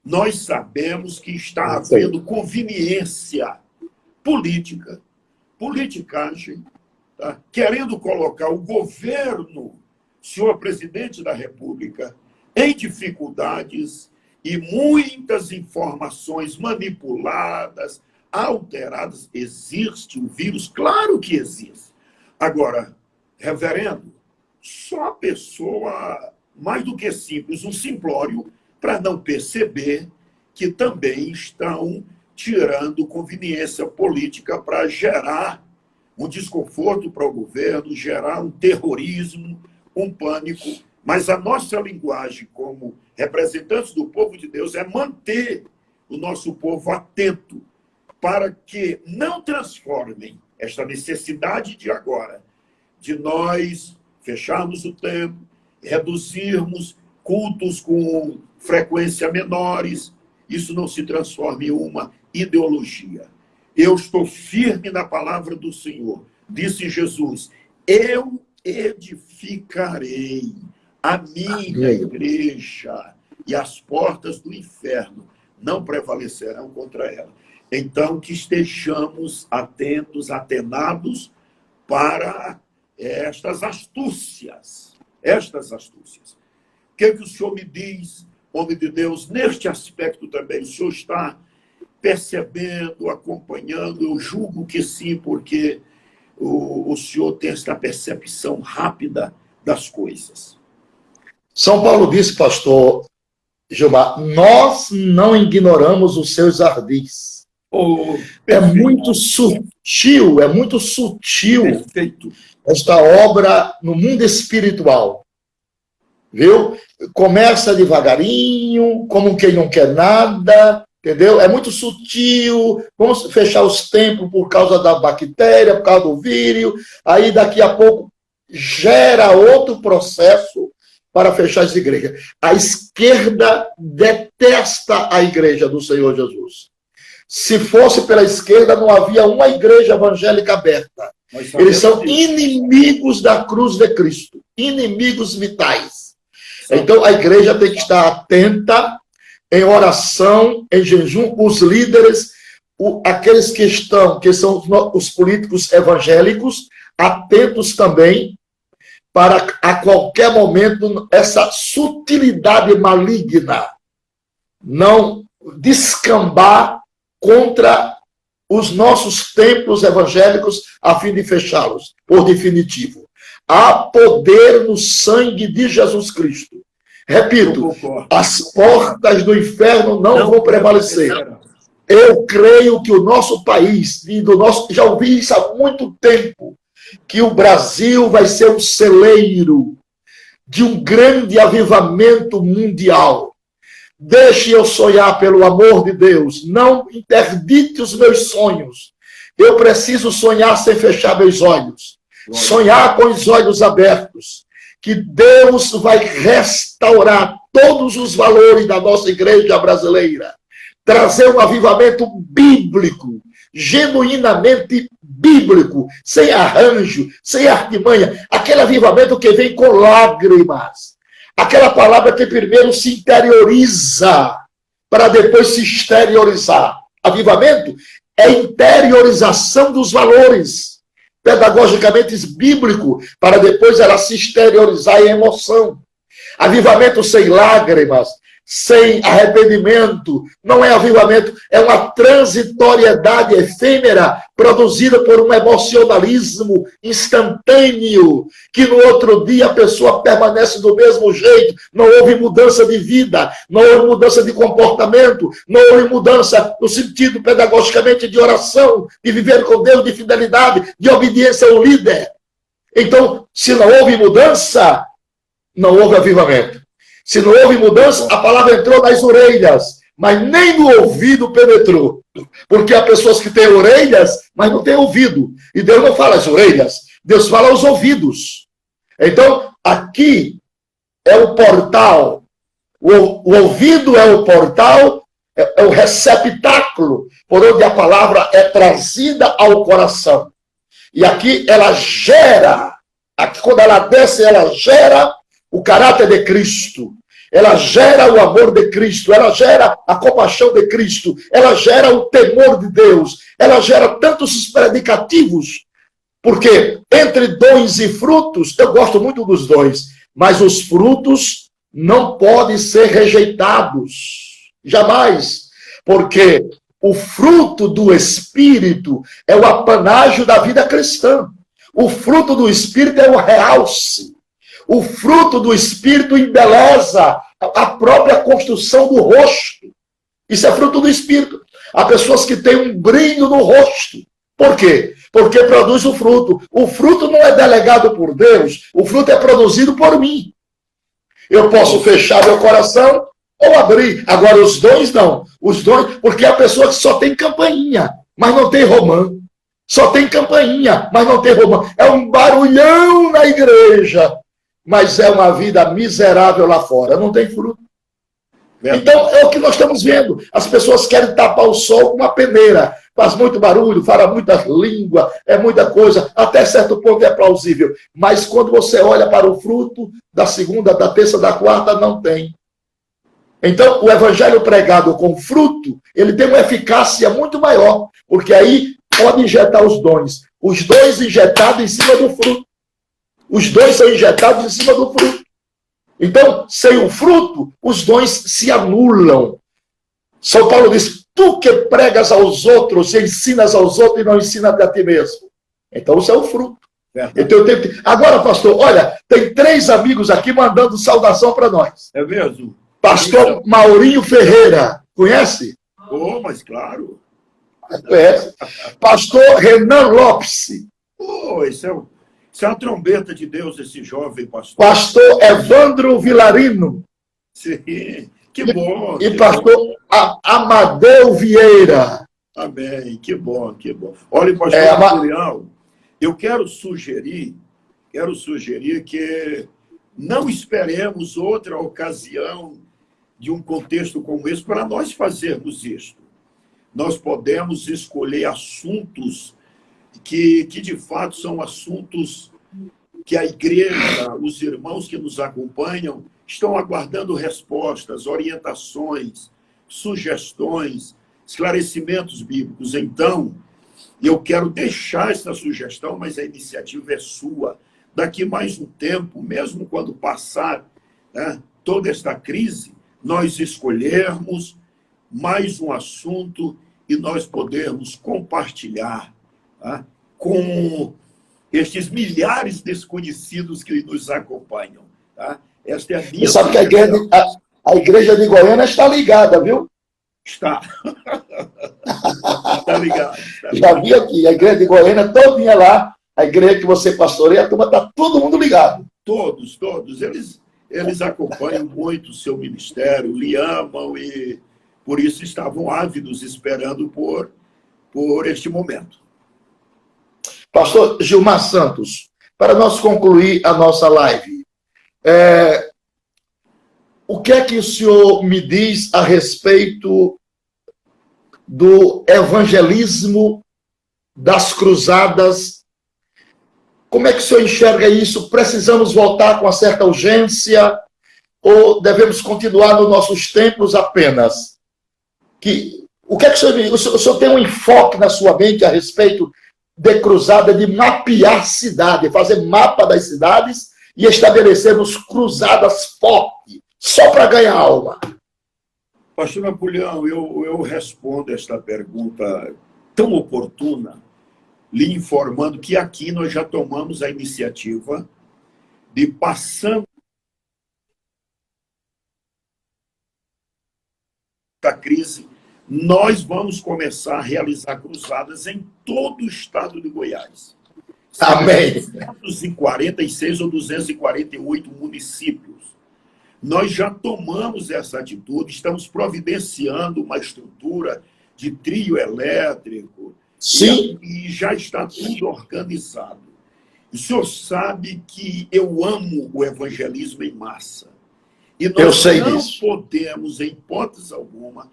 Nós sabemos que está havendo conveniência política, politicagem, tá? Querendo colocar o governo, senhor presidente da República, em dificuldades e muitas informações manipuladas, alteradas. Existe o vírus? Claro que existe. Agora, reverendo, só a pessoa mais do que simples, um simplório, para não perceber que também estão tirando conveniência política para gerar um desconforto para o governo, gerar um terrorismo, um pânico. Mas a nossa linguagem como representantes do povo de Deus é manter o nosso povo atento para que não transformem esta necessidade de agora, de nós fecharmos o templo, reduzirmos cultos com frequência menores, isso não se transforme em uma ideologia. Eu estou firme na palavra do Senhor. Disse Jesus: eu edificarei a minha igreja e as portas do inferno não prevalecerão contra ela. Então, que estejamos atentos, atenados para estas astúcias. O que o senhor me diz, homem de Deus, neste aspecto também? O senhor está percebendo, acompanhando? Eu julgo que sim, porque o senhor tem esta percepção rápida das coisas. São Paulo disse, pastor Gilmar, nós não ignoramos os seus ardis. É muito sutil, Perfeito. Esta obra no mundo espiritual. Viu? Começa devagarinho, como quem não quer nada, entendeu? É muito sutil. Vamos fechar os templos por causa da bactéria, por causa do vírus. Aí daqui a pouco gera outro processo para fechar as igrejas. A esquerda detesta a igreja do Senhor Jesus. Se fosse pela esquerda, não havia uma igreja evangélica aberta. Eles são inimigos da cruz de Cristo, inimigos vitais. Então, a igreja tem que estar atenta, em oração, em jejum, os líderes, aqueles que são os políticos evangélicos, atentos também, para a qualquer momento essa sutilidade maligna não descambar contra os nossos templos evangélicos a fim de fechá-los, por definitivo. Há poder no sangue de Jesus Cristo. Repito, as portas do inferno não vão prevalecer. Eu creio que o nosso país, já ouvi isso há muito tempo, que o Brasil vai ser um celeiro de um grande avivamento mundial. Deixe eu sonhar, pelo amor de Deus. Não interdite os meus sonhos. Eu preciso sonhar sem fechar meus olhos. Sonhar com os olhos abertos. Que Deus vai restaurar todos os valores da nossa igreja brasileira. Trazer um avivamento bíblico, genuinamente bíblico, sem arranjo, sem artimanha. Aquele avivamento que vem com lágrimas. Aquela palavra que primeiro se interioriza, para depois se exteriorizar. Avivamento é interiorização dos valores, pedagogicamente bíblico, para depois ela se exteriorizar em emoção. Avivamento sem lágrimas, sem arrependimento, não é avivamento, é uma transitoriedade efêmera produzida por um emocionalismo instantâneo, que no outro dia a pessoa permanece do mesmo jeito, não houve mudança de vida, não houve mudança de comportamento, não houve mudança no sentido pedagogicamente de oração, de viver com Deus, de fidelidade, de obediência ao líder. Então, se não houve mudança, não houve avivamento. Se não houve mudança, a palavra entrou nas orelhas, mas nem no ouvido penetrou. Porque há pessoas que têm orelhas, mas não têm ouvido. E Deus não fala as orelhas, Deus fala os ouvidos. Então, aqui é o portal. O ouvido é o portal, é o receptáculo, por onde a palavra é trazida ao coração. E aqui ela gera, aqui quando ela desce, ela gera o caráter de Cristo, ela gera o amor de Cristo, ela gera a compaixão de Cristo, ela gera o temor de Deus, ela gera tantos predicativos, porque entre dons e frutos, eu gosto muito dos dons, mas os frutos não podem ser rejeitados, jamais, porque o fruto do Espírito é o apanágio da vida cristã, o fruto do Espírito é o realce. O fruto do Espírito embeleza a própria construção do rosto. Isso é fruto do Espírito. Há pessoas que têm um brilho no rosto. Por quê? Porque produz o fruto. O fruto não é delegado por Deus, o fruto é produzido por mim. Eu posso fechar meu coração ou abrir. Agora, os dons não. Os dons, porque há pessoa que só tem campainha, mas não tem romã. Só tem campainha, mas não tem romã. É um barulhão na igreja, mas é uma vida miserável lá fora, não tem fruto. Então, é o que nós estamos vendo. As pessoas querem tapar o sol com uma peneira, faz muito barulho, fala muita língua, é muita coisa, até certo ponto é plausível. Mas quando você olha para o fruto, da segunda, da terça, da quarta, não tem. Então, o evangelho pregado com fruto, ele tem uma eficácia muito maior, porque aí pode injetar os dons injetados em cima do fruto. Os dons são injetados em cima do fruto. Então, sem o fruto, os dons se anulam. São Paulo diz, tu que pregas aos outros, ensinas aos outros e não ensinas a ti mesmo. Então, isso é o fruto. Então, agora, pastor, olha, tem 3 amigos aqui mandando saudação para nós. É mesmo? Pastor Maurinho Ferreira, conhece? Oh, mas claro. Conhece. Pastor Renan Lopes. Oh, isso é uma trombeta de Deus, esse jovem pastor. Pastor Evandro Vilarino. Sim, que bom. E pastor Amadeu Vieira. Amém, que bom, que bom. Olha, pastor Julião, eu quero sugerir que não esperemos outra ocasião de um contexto como esse para nós fazermos isto. Nós podemos escolher assuntos que de fato são assuntos que a igreja, os irmãos que nos acompanham, estão aguardando respostas, orientações, sugestões, esclarecimentos bíblicos. Então, eu quero deixar essa sugestão, mas a iniciativa é sua. Daqui mais um tempo, mesmo quando passar, né, toda esta crise, nós escolhermos mais um assunto e nós podermos compartilhar, tá, com estes milhares desconhecidos que nos acompanham. Tá? Esta é a minha... Você sabe que a igreja de Goiânia está ligada, viu? Está. Está ligado. Já vi aqui, a igreja de Goiânia todinha lá, a igreja que você pastoreia, a turma está todo mundo ligado. Todos. Eles acompanham muito o seu ministério, lhe amam e por isso estavam ávidos esperando por este momento. Pastor Gilmar Santos, para nós concluir a nossa live, o que é que o senhor me diz a respeito do evangelismo das cruzadas? Como é que o senhor enxerga isso? Precisamos voltar com uma certa urgência ou devemos continuar nos nossos tempos apenas? O que é que o senhor tem um enfoque na sua mente a respeito de cruzada, de mapear cidade, fazer mapa das cidades e estabelecermos cruzadas fortes, só para ganhar alma? Pastor Napoleão, eu respondo esta pergunta tão oportuna, lhe informando que aqui nós já tomamos a iniciativa de, passando a crise, nós vamos começar a realizar cruzadas em todo o estado de Goiás. Amém. 246 ou 248 municípios. Nós já tomamos essa atitude, estamos providenciando uma estrutura de trio elétrico. Sim. E já está tudo organizado. O senhor sabe que eu amo o evangelismo em massa. E nós não podemos, em hipótese alguma,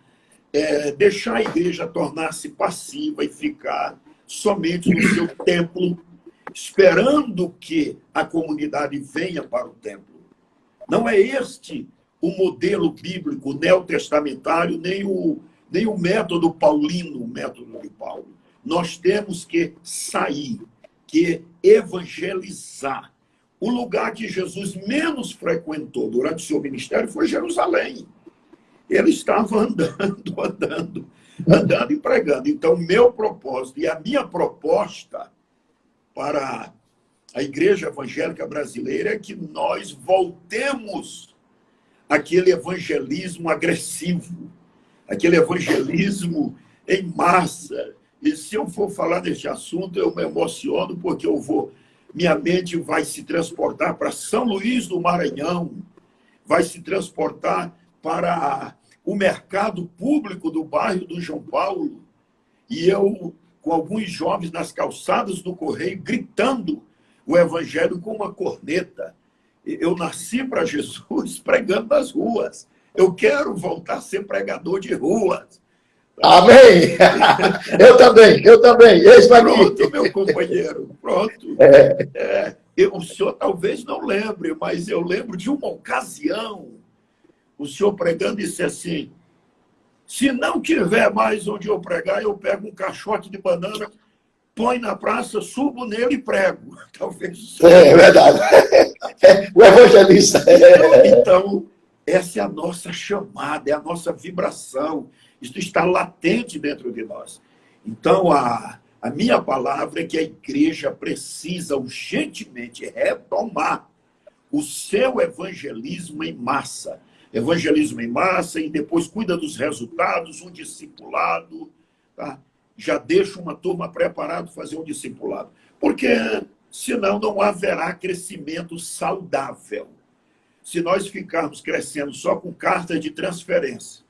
deixar a igreja tornar-se passiva e ficar somente no seu templo, esperando que a comunidade venha para o templo. Não é este o modelo bíblico neotestamentário, nem o método paulino, o método de Paulo. Nós temos que sair, que evangelizar. O lugar que Jesus menos frequentou durante o seu ministério foi Jerusalém. Ele estava andando e pregando. Então, meu propósito e a minha proposta para a Igreja Evangélica Brasileira é que nós voltemos àquele evangelismo agressivo, aquele evangelismo em massa. E se eu for falar deste assunto, eu me emociono, porque minha mente vai se transportar para São Luís do Maranhão, vai se transportar para o mercado público do bairro do João Paulo, e eu, com alguns jovens nas calçadas do Correio, gritando o evangelho com uma corneta. Eu nasci para Jesus pregando nas ruas. Eu quero voltar a ser pregador de ruas. Amém! Eu também. Pronto, meu companheiro, pronto. O senhor talvez não lembre, mas eu lembro de uma ocasião, o senhor pregando e disse assim: se não tiver mais onde eu pregar, eu pego um caixote de banana, põe na praça, subo nele e prego. Talvez o senhor... É verdade. O evangelista. Então, essa é a nossa chamada, é a nossa vibração. Isso está latente dentro de nós. Então, a minha palavra é que a igreja precisa urgentemente retomar o seu evangelismo em massa. Evangelismo em massa, e depois cuida dos resultados, um discipulado. Tá? Já deixa uma turma preparada para fazer um discipulado. Porque, senão, não haverá crescimento saudável. Se nós ficarmos crescendo só com cartas de transferência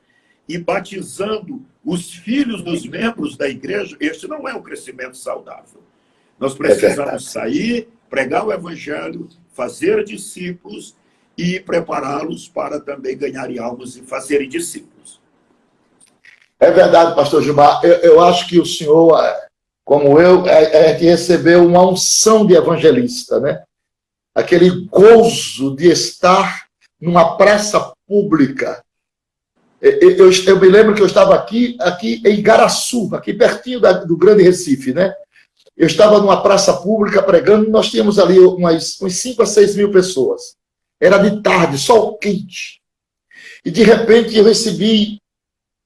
e batizando os filhos dos membros da igreja, este não é um crescimento saudável. Nós precisamos sair, pregar o evangelho, fazer discípulos e prepará-los para também ganharem almas e fazerem discípulos. É verdade, pastor Gilmar. Eu acho que o senhor, como eu, que recebeu uma unção de evangelista, né? Aquele gozo de estar numa praça pública. Eu me lembro que eu estava aqui em Igaraçu, aqui pertinho do Grande Recife, né? Eu estava numa praça pública pregando, nós tínhamos ali umas 5 a 6 mil pessoas. Era de tarde, sol quente. E, de repente, eu recebi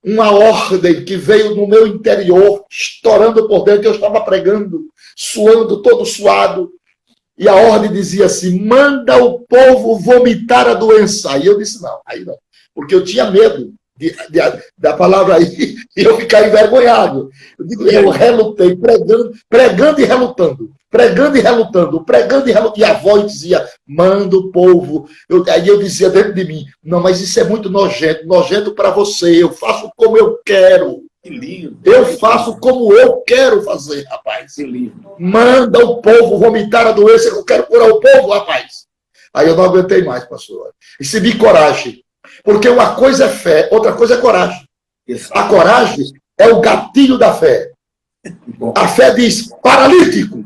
uma ordem que veio no meu interior, estourando por dentro. Eu estava pregando, suando, todo suado. E a ordem dizia assim: manda o povo vomitar a doença. Aí eu disse: não, aí não. Porque eu tinha medo da palavra aí, e eu ficar envergonhado. Eu relutei, pregando e relutando. Pregando e relutando, e a voz dizia: manda o povo. Aí eu dizia dentro de mim: não, mas isso é muito nojento para você. Eu faço como eu quero. Que lindo. Eu faço como eu quero fazer, rapaz. Que lindo. Manda o povo vomitar a doença, eu quero curar o povo, rapaz. Aí eu não aguentei mais, pastor. Recebi coragem. Porque uma coisa é fé, outra coisa é coragem. Exato. A coragem é o gatilho da fé. A fé diz: paralítico.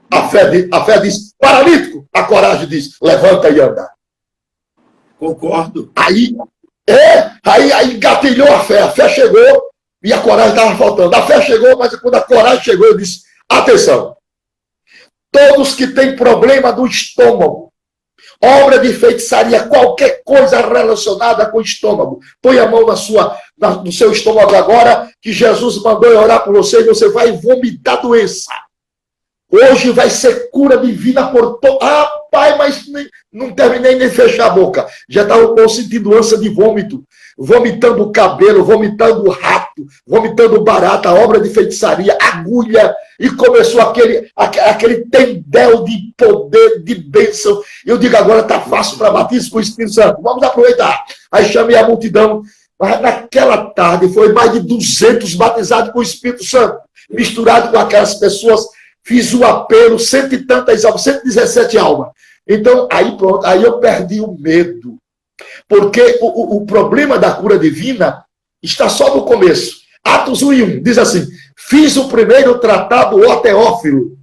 A fé diz: paralítico. A coragem diz: levanta e anda. Concordo. Aí gatilhou a fé chegou, E a coragem estava faltando. A fé chegou, mas quando a coragem chegou, eu disse, atenção, todos que têm problema do estômago, obra de feitiçaria, qualquer coisa relacionada com o estômago, põe a mão no seu estômago agora, que Jesus mandou eu orar por você, e você vai vomitar doença. Hoje vai ser cura divina por todo. Ah, pai, mas não terminei nem de fechar a boca. Já estava sentindo ânsia de vômito, vomitando o cabelo, vomitando o rato, vomitando barata, obra de feitiçaria, agulha, e começou aquele tendel de poder, de bênção. Eu digo, agora está fácil para batismo com o Espírito Santo. Vamos aproveitar. Aí chamei a multidão. Mas naquela tarde foi mais de 200 batizados com o Espírito Santo, misturado com aquelas pessoas. Fiz o apelo, 100 e tantas almas, 117 almas. Então, aí pronto, aí eu perdi o medo. Porque o problema da cura divina está só no começo. Atos 1:1 diz assim, fiz o primeiro tratado, ó Teófilo,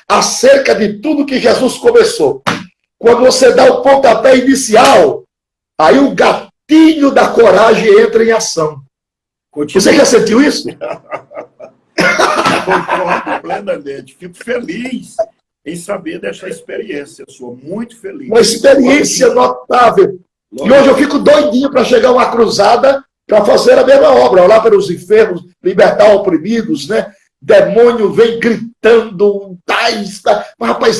acerca de tudo que Jesus começou. Quando você dá o pontapé inicial, aí o gatilho da coragem entra em ação. Continua. Você já sentiu isso? Concordo plenamente. Fico feliz em saber dessa experiência. Eu sou muito feliz. Uma experiência notável. E hoje eu fico doidinho para chegar a uma cruzada para fazer a mesma obra. Orar pelos enfermos, libertar oprimidos, né? Demônio vem gritando. Mas, rapaz,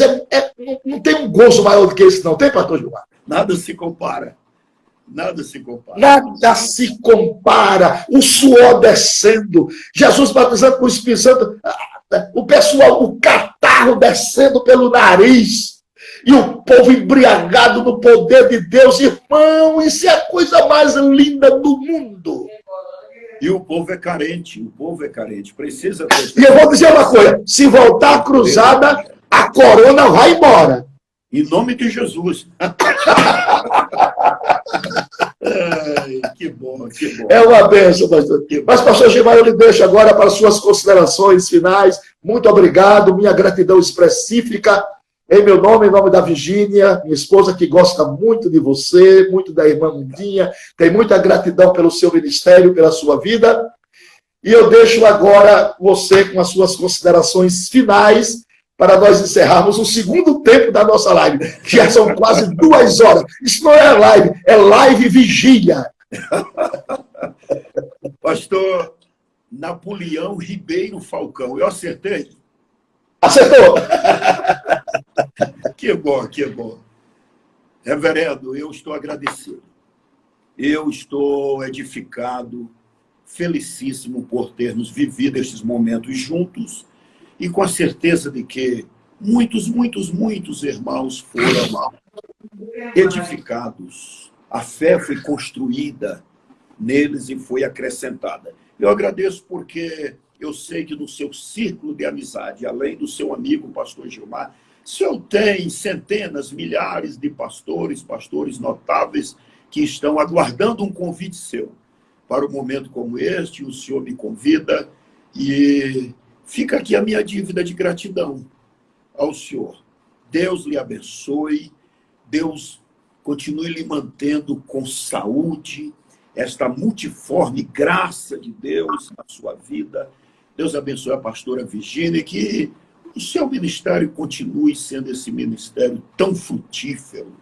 não tem um gozo maior do que esse, não. Tem, pastor Gilmar? Nada se compara. Nada se compara. Nada se compara. O suor descendo. Jesus batizando com o Espírito Santo. O pessoal, o catarro descendo pelo nariz. E o povo embriagado no poder de Deus. Irmão, isso é a coisa mais linda do mundo. E o povo é carente. O povo é carente. Precisa ter... E eu vou dizer uma coisa. Se voltar a cruzada, a corona vai embora. Em nome de Jesus. Ai, que bom, que bom. É uma bênção, pastor. Mas, pastor Gilmar, eu lhe deixo agora para suas considerações finais. Muito obrigado, minha gratidão específica em meu nome, em nome da Virgínia, minha esposa que gosta muito de você, muito da irmã Mundinha, tem muita gratidão pelo seu ministério, pela sua vida. E eu deixo agora você com as suas considerações finais para nós encerrarmos o segundo tempo da nossa live, que já são quase 2 horas. Isso não é live, é live vigília. Pastor Napoleão Ribeiro Falcão, eu acertei? Acertou! Que bom, que bom. Reverendo, eu estou agradecido. Eu estou edificado, felicíssimo por termos vivido estes momentos juntos, e com a certeza de que muitos irmãos foram edificados. A fé foi construída neles e foi acrescentada. Eu agradeço porque eu sei que no seu círculo de amizade, além do seu amigo, pastor Gilmar, o senhor tem centenas, milhares de pastores notáveis que estão aguardando um convite seu para um momento como este. O senhor me convida e fica aqui a minha dívida de gratidão ao senhor. Deus lhe abençoe, Deus continue lhe mantendo com saúde, esta multiforme graça de Deus na sua vida. Deus abençoe a pastora Virgínia, que o seu ministério continue sendo esse ministério tão frutífero,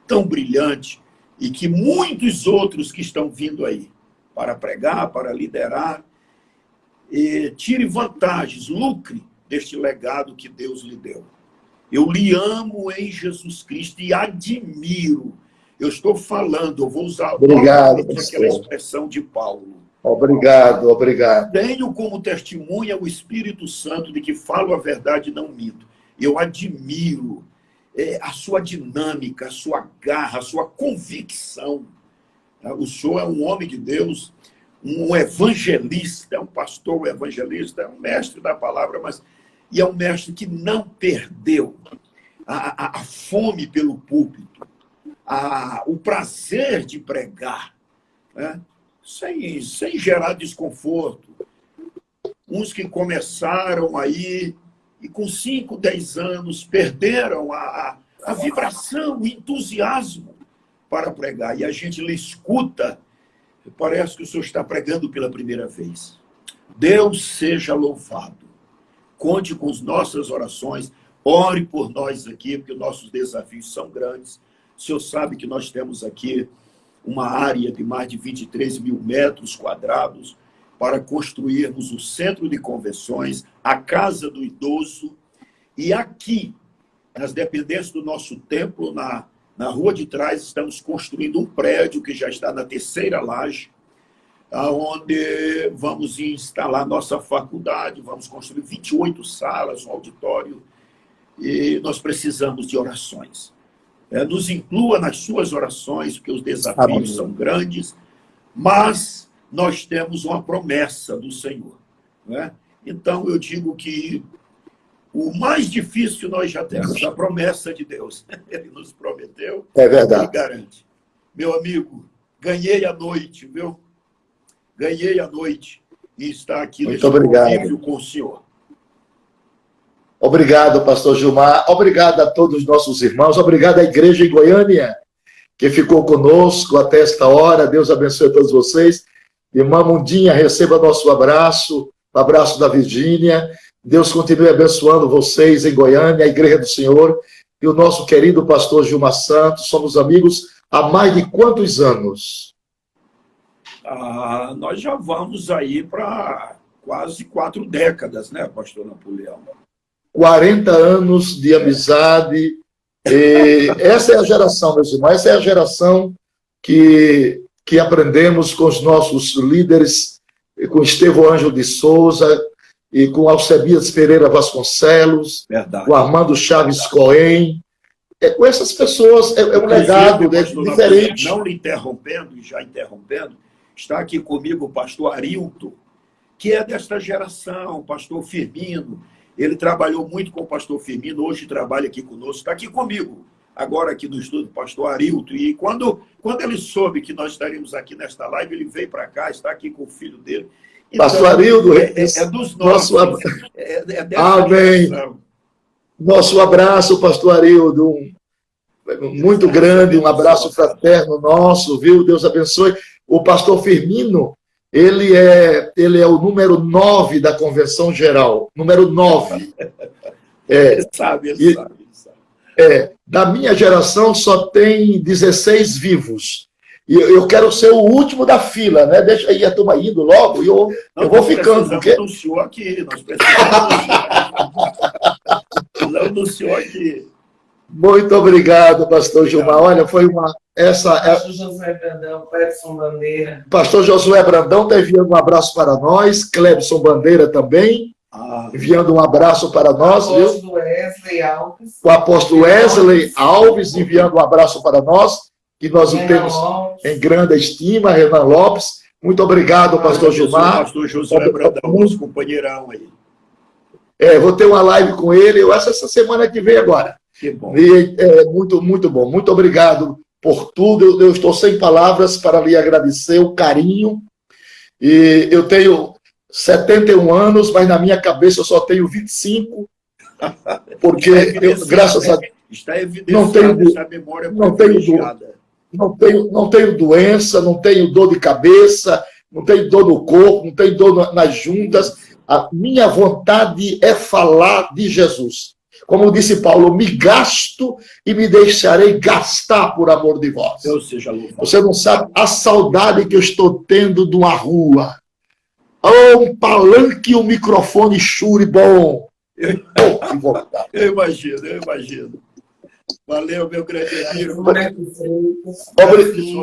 tão brilhante, e que muitos outros que estão vindo aí para pregar, para liderar, tire vantagens, lucre deste legado que Deus lhe deu. Eu lhe amo em Jesus Cristo e admiro. Eu estou falando, eu vou usar aquela expressão de Paulo. Obrigado, obrigado. Tenho como testemunha o Espírito Santo de que falo a verdade e não minto. Eu admiro a sua dinâmica, a sua garra, a sua convicção. O senhor é um homem de Deus, um evangelista, é um pastor, um evangelista, é um mestre da palavra, e é um mestre que não perdeu a fome pelo púlpito, o prazer de pregar, né? Sem gerar desconforto. Uns que começaram aí e com 5, 10 anos perderam a vibração, o entusiasmo para pregar. E a gente lhe escuta, parece que o senhor está pregando pela primeira vez. Deus seja louvado. Conte com as nossas orações. Ore por nós aqui, porque nossos desafios são grandes. O senhor sabe que nós temos aqui uma área de mais de 23 mil metros quadrados para construirmos o centro de convenções, a casa do idoso. E aqui, nas dependências do nosso templo, na rua de trás, estamos construindo um prédio que já está na terceira laje, onde vamos instalar nossa faculdade, vamos construir 28 salas, um auditório, e nós precisamos de orações. Nos inclua nas suas orações, porque os desafios são grandes, mas nós temos uma promessa do Senhor. Né? Então, eu digo que o mais difícil nós já temos, a promessa de Deus. Ele nos prometeu. É verdade. Ele garante. Meu amigo, ganhei a noite, viu? Ganhei a noite e está aqui Muito neste obrigado. convívio com o senhor. Obrigado, pastor Gilmar. Obrigado a todos os nossos irmãos. Obrigado à igreja em Goiânia, que ficou conosco até esta hora. Deus abençoe a todos vocês. Irmã Mundinha, receba nosso abraço, o abraço da Virgínia. Deus continue abençoando vocês em Goiânia, a igreja do Senhor. E o nosso querido pastor Gilmar Santos. Somos amigos há mais de quantos anos? Nós já vamos aí para quase 4 décadas, né, pastor Napoleão? 40 anos de amizade. E essa é a geração, meus irmãos, essa é a geração que aprendemos com os nossos líderes, com Estevão Ângelo de Souza, e com Alcebias Pereira Vasconcelos, Verdade. com Armando Chaves Cohen. Com essas pessoas, é um legado diferente. Não lhe interrompendo, e já interrompendo, está aqui comigo o pastor Arilton, que é desta geração, o pastor Firmino. Ele trabalhou muito com o pastor Firmino, hoje trabalha aqui conosco, está aqui comigo, agora aqui no estúdio, o pastor Arilton. E quando ele soube que nós estaríamos aqui nesta live, ele veio para cá, está aqui com o filho dele. Então, Pastor Arilton, é dos nossos, é dessa Amém. geração. Nosso abraço, pastor Arildo, muito grande, um abraço fraterno nosso, viu? Deus abençoe. O pastor Firmino, ele é o número 9 da Convenção Geral, número 9. Ele sabe. Da minha geração só tem 16 vivos. E eu quero ser o último da fila, né? Deixa aí a turma indo logo e eu vou ficando. Porque... anunciou aqui, nós precisamos anunciou aqui. Muito obrigado, pastor Gilmar. Olha, foi uma... Pastor Josué Brandão, Clebson Bandeira. Pastor Josué Brandão está enviando um abraço para nós, Clebson Bandeira também, enviando um abraço para nós, viu? Wesley Alves. O apóstolo Wesley Alves enviando um abraço para nós, que nós o temos em grande estima, Renan Lopes. Muito obrigado, pastor Gilmar. Pastor Josué Brandão, nosso companheirão aí. Vou ter uma live com ele, eu acho essa semana que vem agora. Que bom. E muito, muito bom. Muito obrigado por tudo. Eu estou sem palavras para lhe agradecer o carinho. E eu tenho 71 anos, mas na minha cabeça eu só tenho 25, porque graças a Deus está evidenciado essa memória privilegiada. Não tenho doença, não tenho dor de cabeça, não tenho dor no corpo, não tenho dor nas juntas. A minha vontade é falar de Jesus. Como disse Paulo, me gasto e me deixarei gastar por amor de vós. Deus seja louvado. Você não sabe a saudade que eu estou tendo de uma rua. Um palanque e um microfone chure bom. Eu imagino. Valeu, meu grande amigo.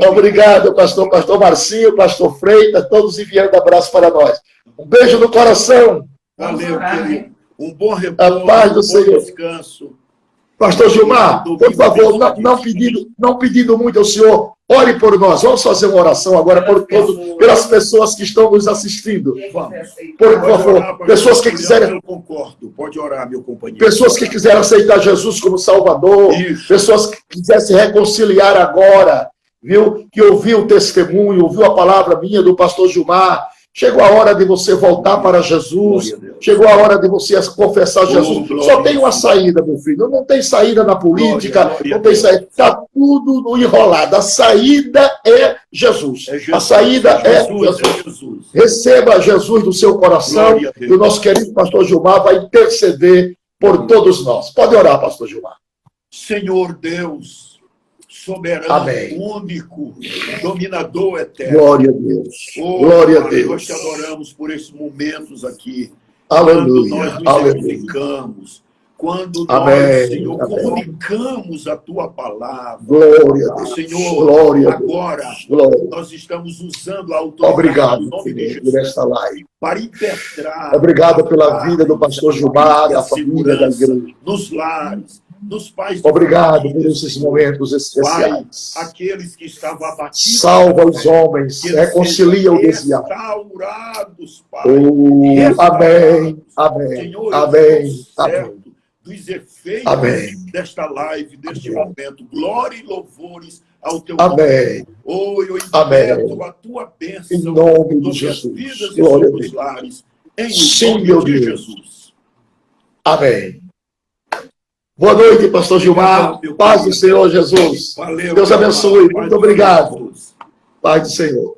Obrigado, pastor Marcinho, pastor Freitas, todos enviando abraço para nós. Um beijo no coração. Valeu, querido. Um bom repouso, a paz do Senhor. Descanso. Pastor Gilmar, por favor, não pedindo muito ao senhor, ore por nós. Vamos fazer uma oração agora pelas pessoas que estão nos assistindo. Por favor, pessoas que quiserem... Eu concordo, pode orar, meu companheiro. Pessoas que quiserem aceitar Jesus como Salvador, pessoas que quiserem se reconciliar agora, viu? Que ouviu o testemunho, ouviu a palavra minha do pastor Gilmar. Chegou a hora de você voltar para Jesus. Chegou a hora de você confessar Jesus. glória Só a tem uma Deus. saída, meu filho. Não tem saída na política, Glória a não tem Deus. saída. Está tudo no enrolado. A saída é Jesus. É Jesus. A saída é Jesus. Jesus. É Jesus. Receba Jesus do seu coração Glória a Deus. e o nosso querido pastor Gilmar vai interceder por todos nós. Pode orar, pastor Gilmar. Senhor Deus, soberano, Amém. único, dominador eterno. Glória a Deus. Oh, Glória a Pai, Deus. nós te adoramos por esses momentos aqui. Aleluia. Quando nós nos Aleluia. edificamos, quando Amém. nós, Senhor, Amém. comunicamos a tua palavra. Glória a Deus. Senhor, Glória a agora Deus. Glória. nós estamos usando a autoridade Obrigado, do nome de Senhor, por Jesus esta live. para impetrar. Obrigado pela a vida do pastor Gilmar, e da família da segurança igreja. nos lares, nos pais de Obrigado por família, esses Senhor. momentos Pai, especiais. aqueles que estavam abatidos, Salva os homens, que eles reconcilia o sejam desviado. restaurados, Pai. Oh, Restaurados. amém, amém, Senhor, eu amém, estou amém, certo dos efeitos amém, desta live, deste Amém. momento. Glória e louvores ao teu amém. nome. Oh, eu Amém. impeto a tua bênção Em nome de sobre as Jesus. vidas e Glória a sobre os Deus. lares. Em Sim, nome meu de Deus. Jesus. Amém. Boa noite, pastor Gilmar. Meu Paz do querido. Senhor Jesus. Valeu. Deus meu abençoe. amado. Muito Paz do obrigado. Senhor Jesus. Paz do Senhor.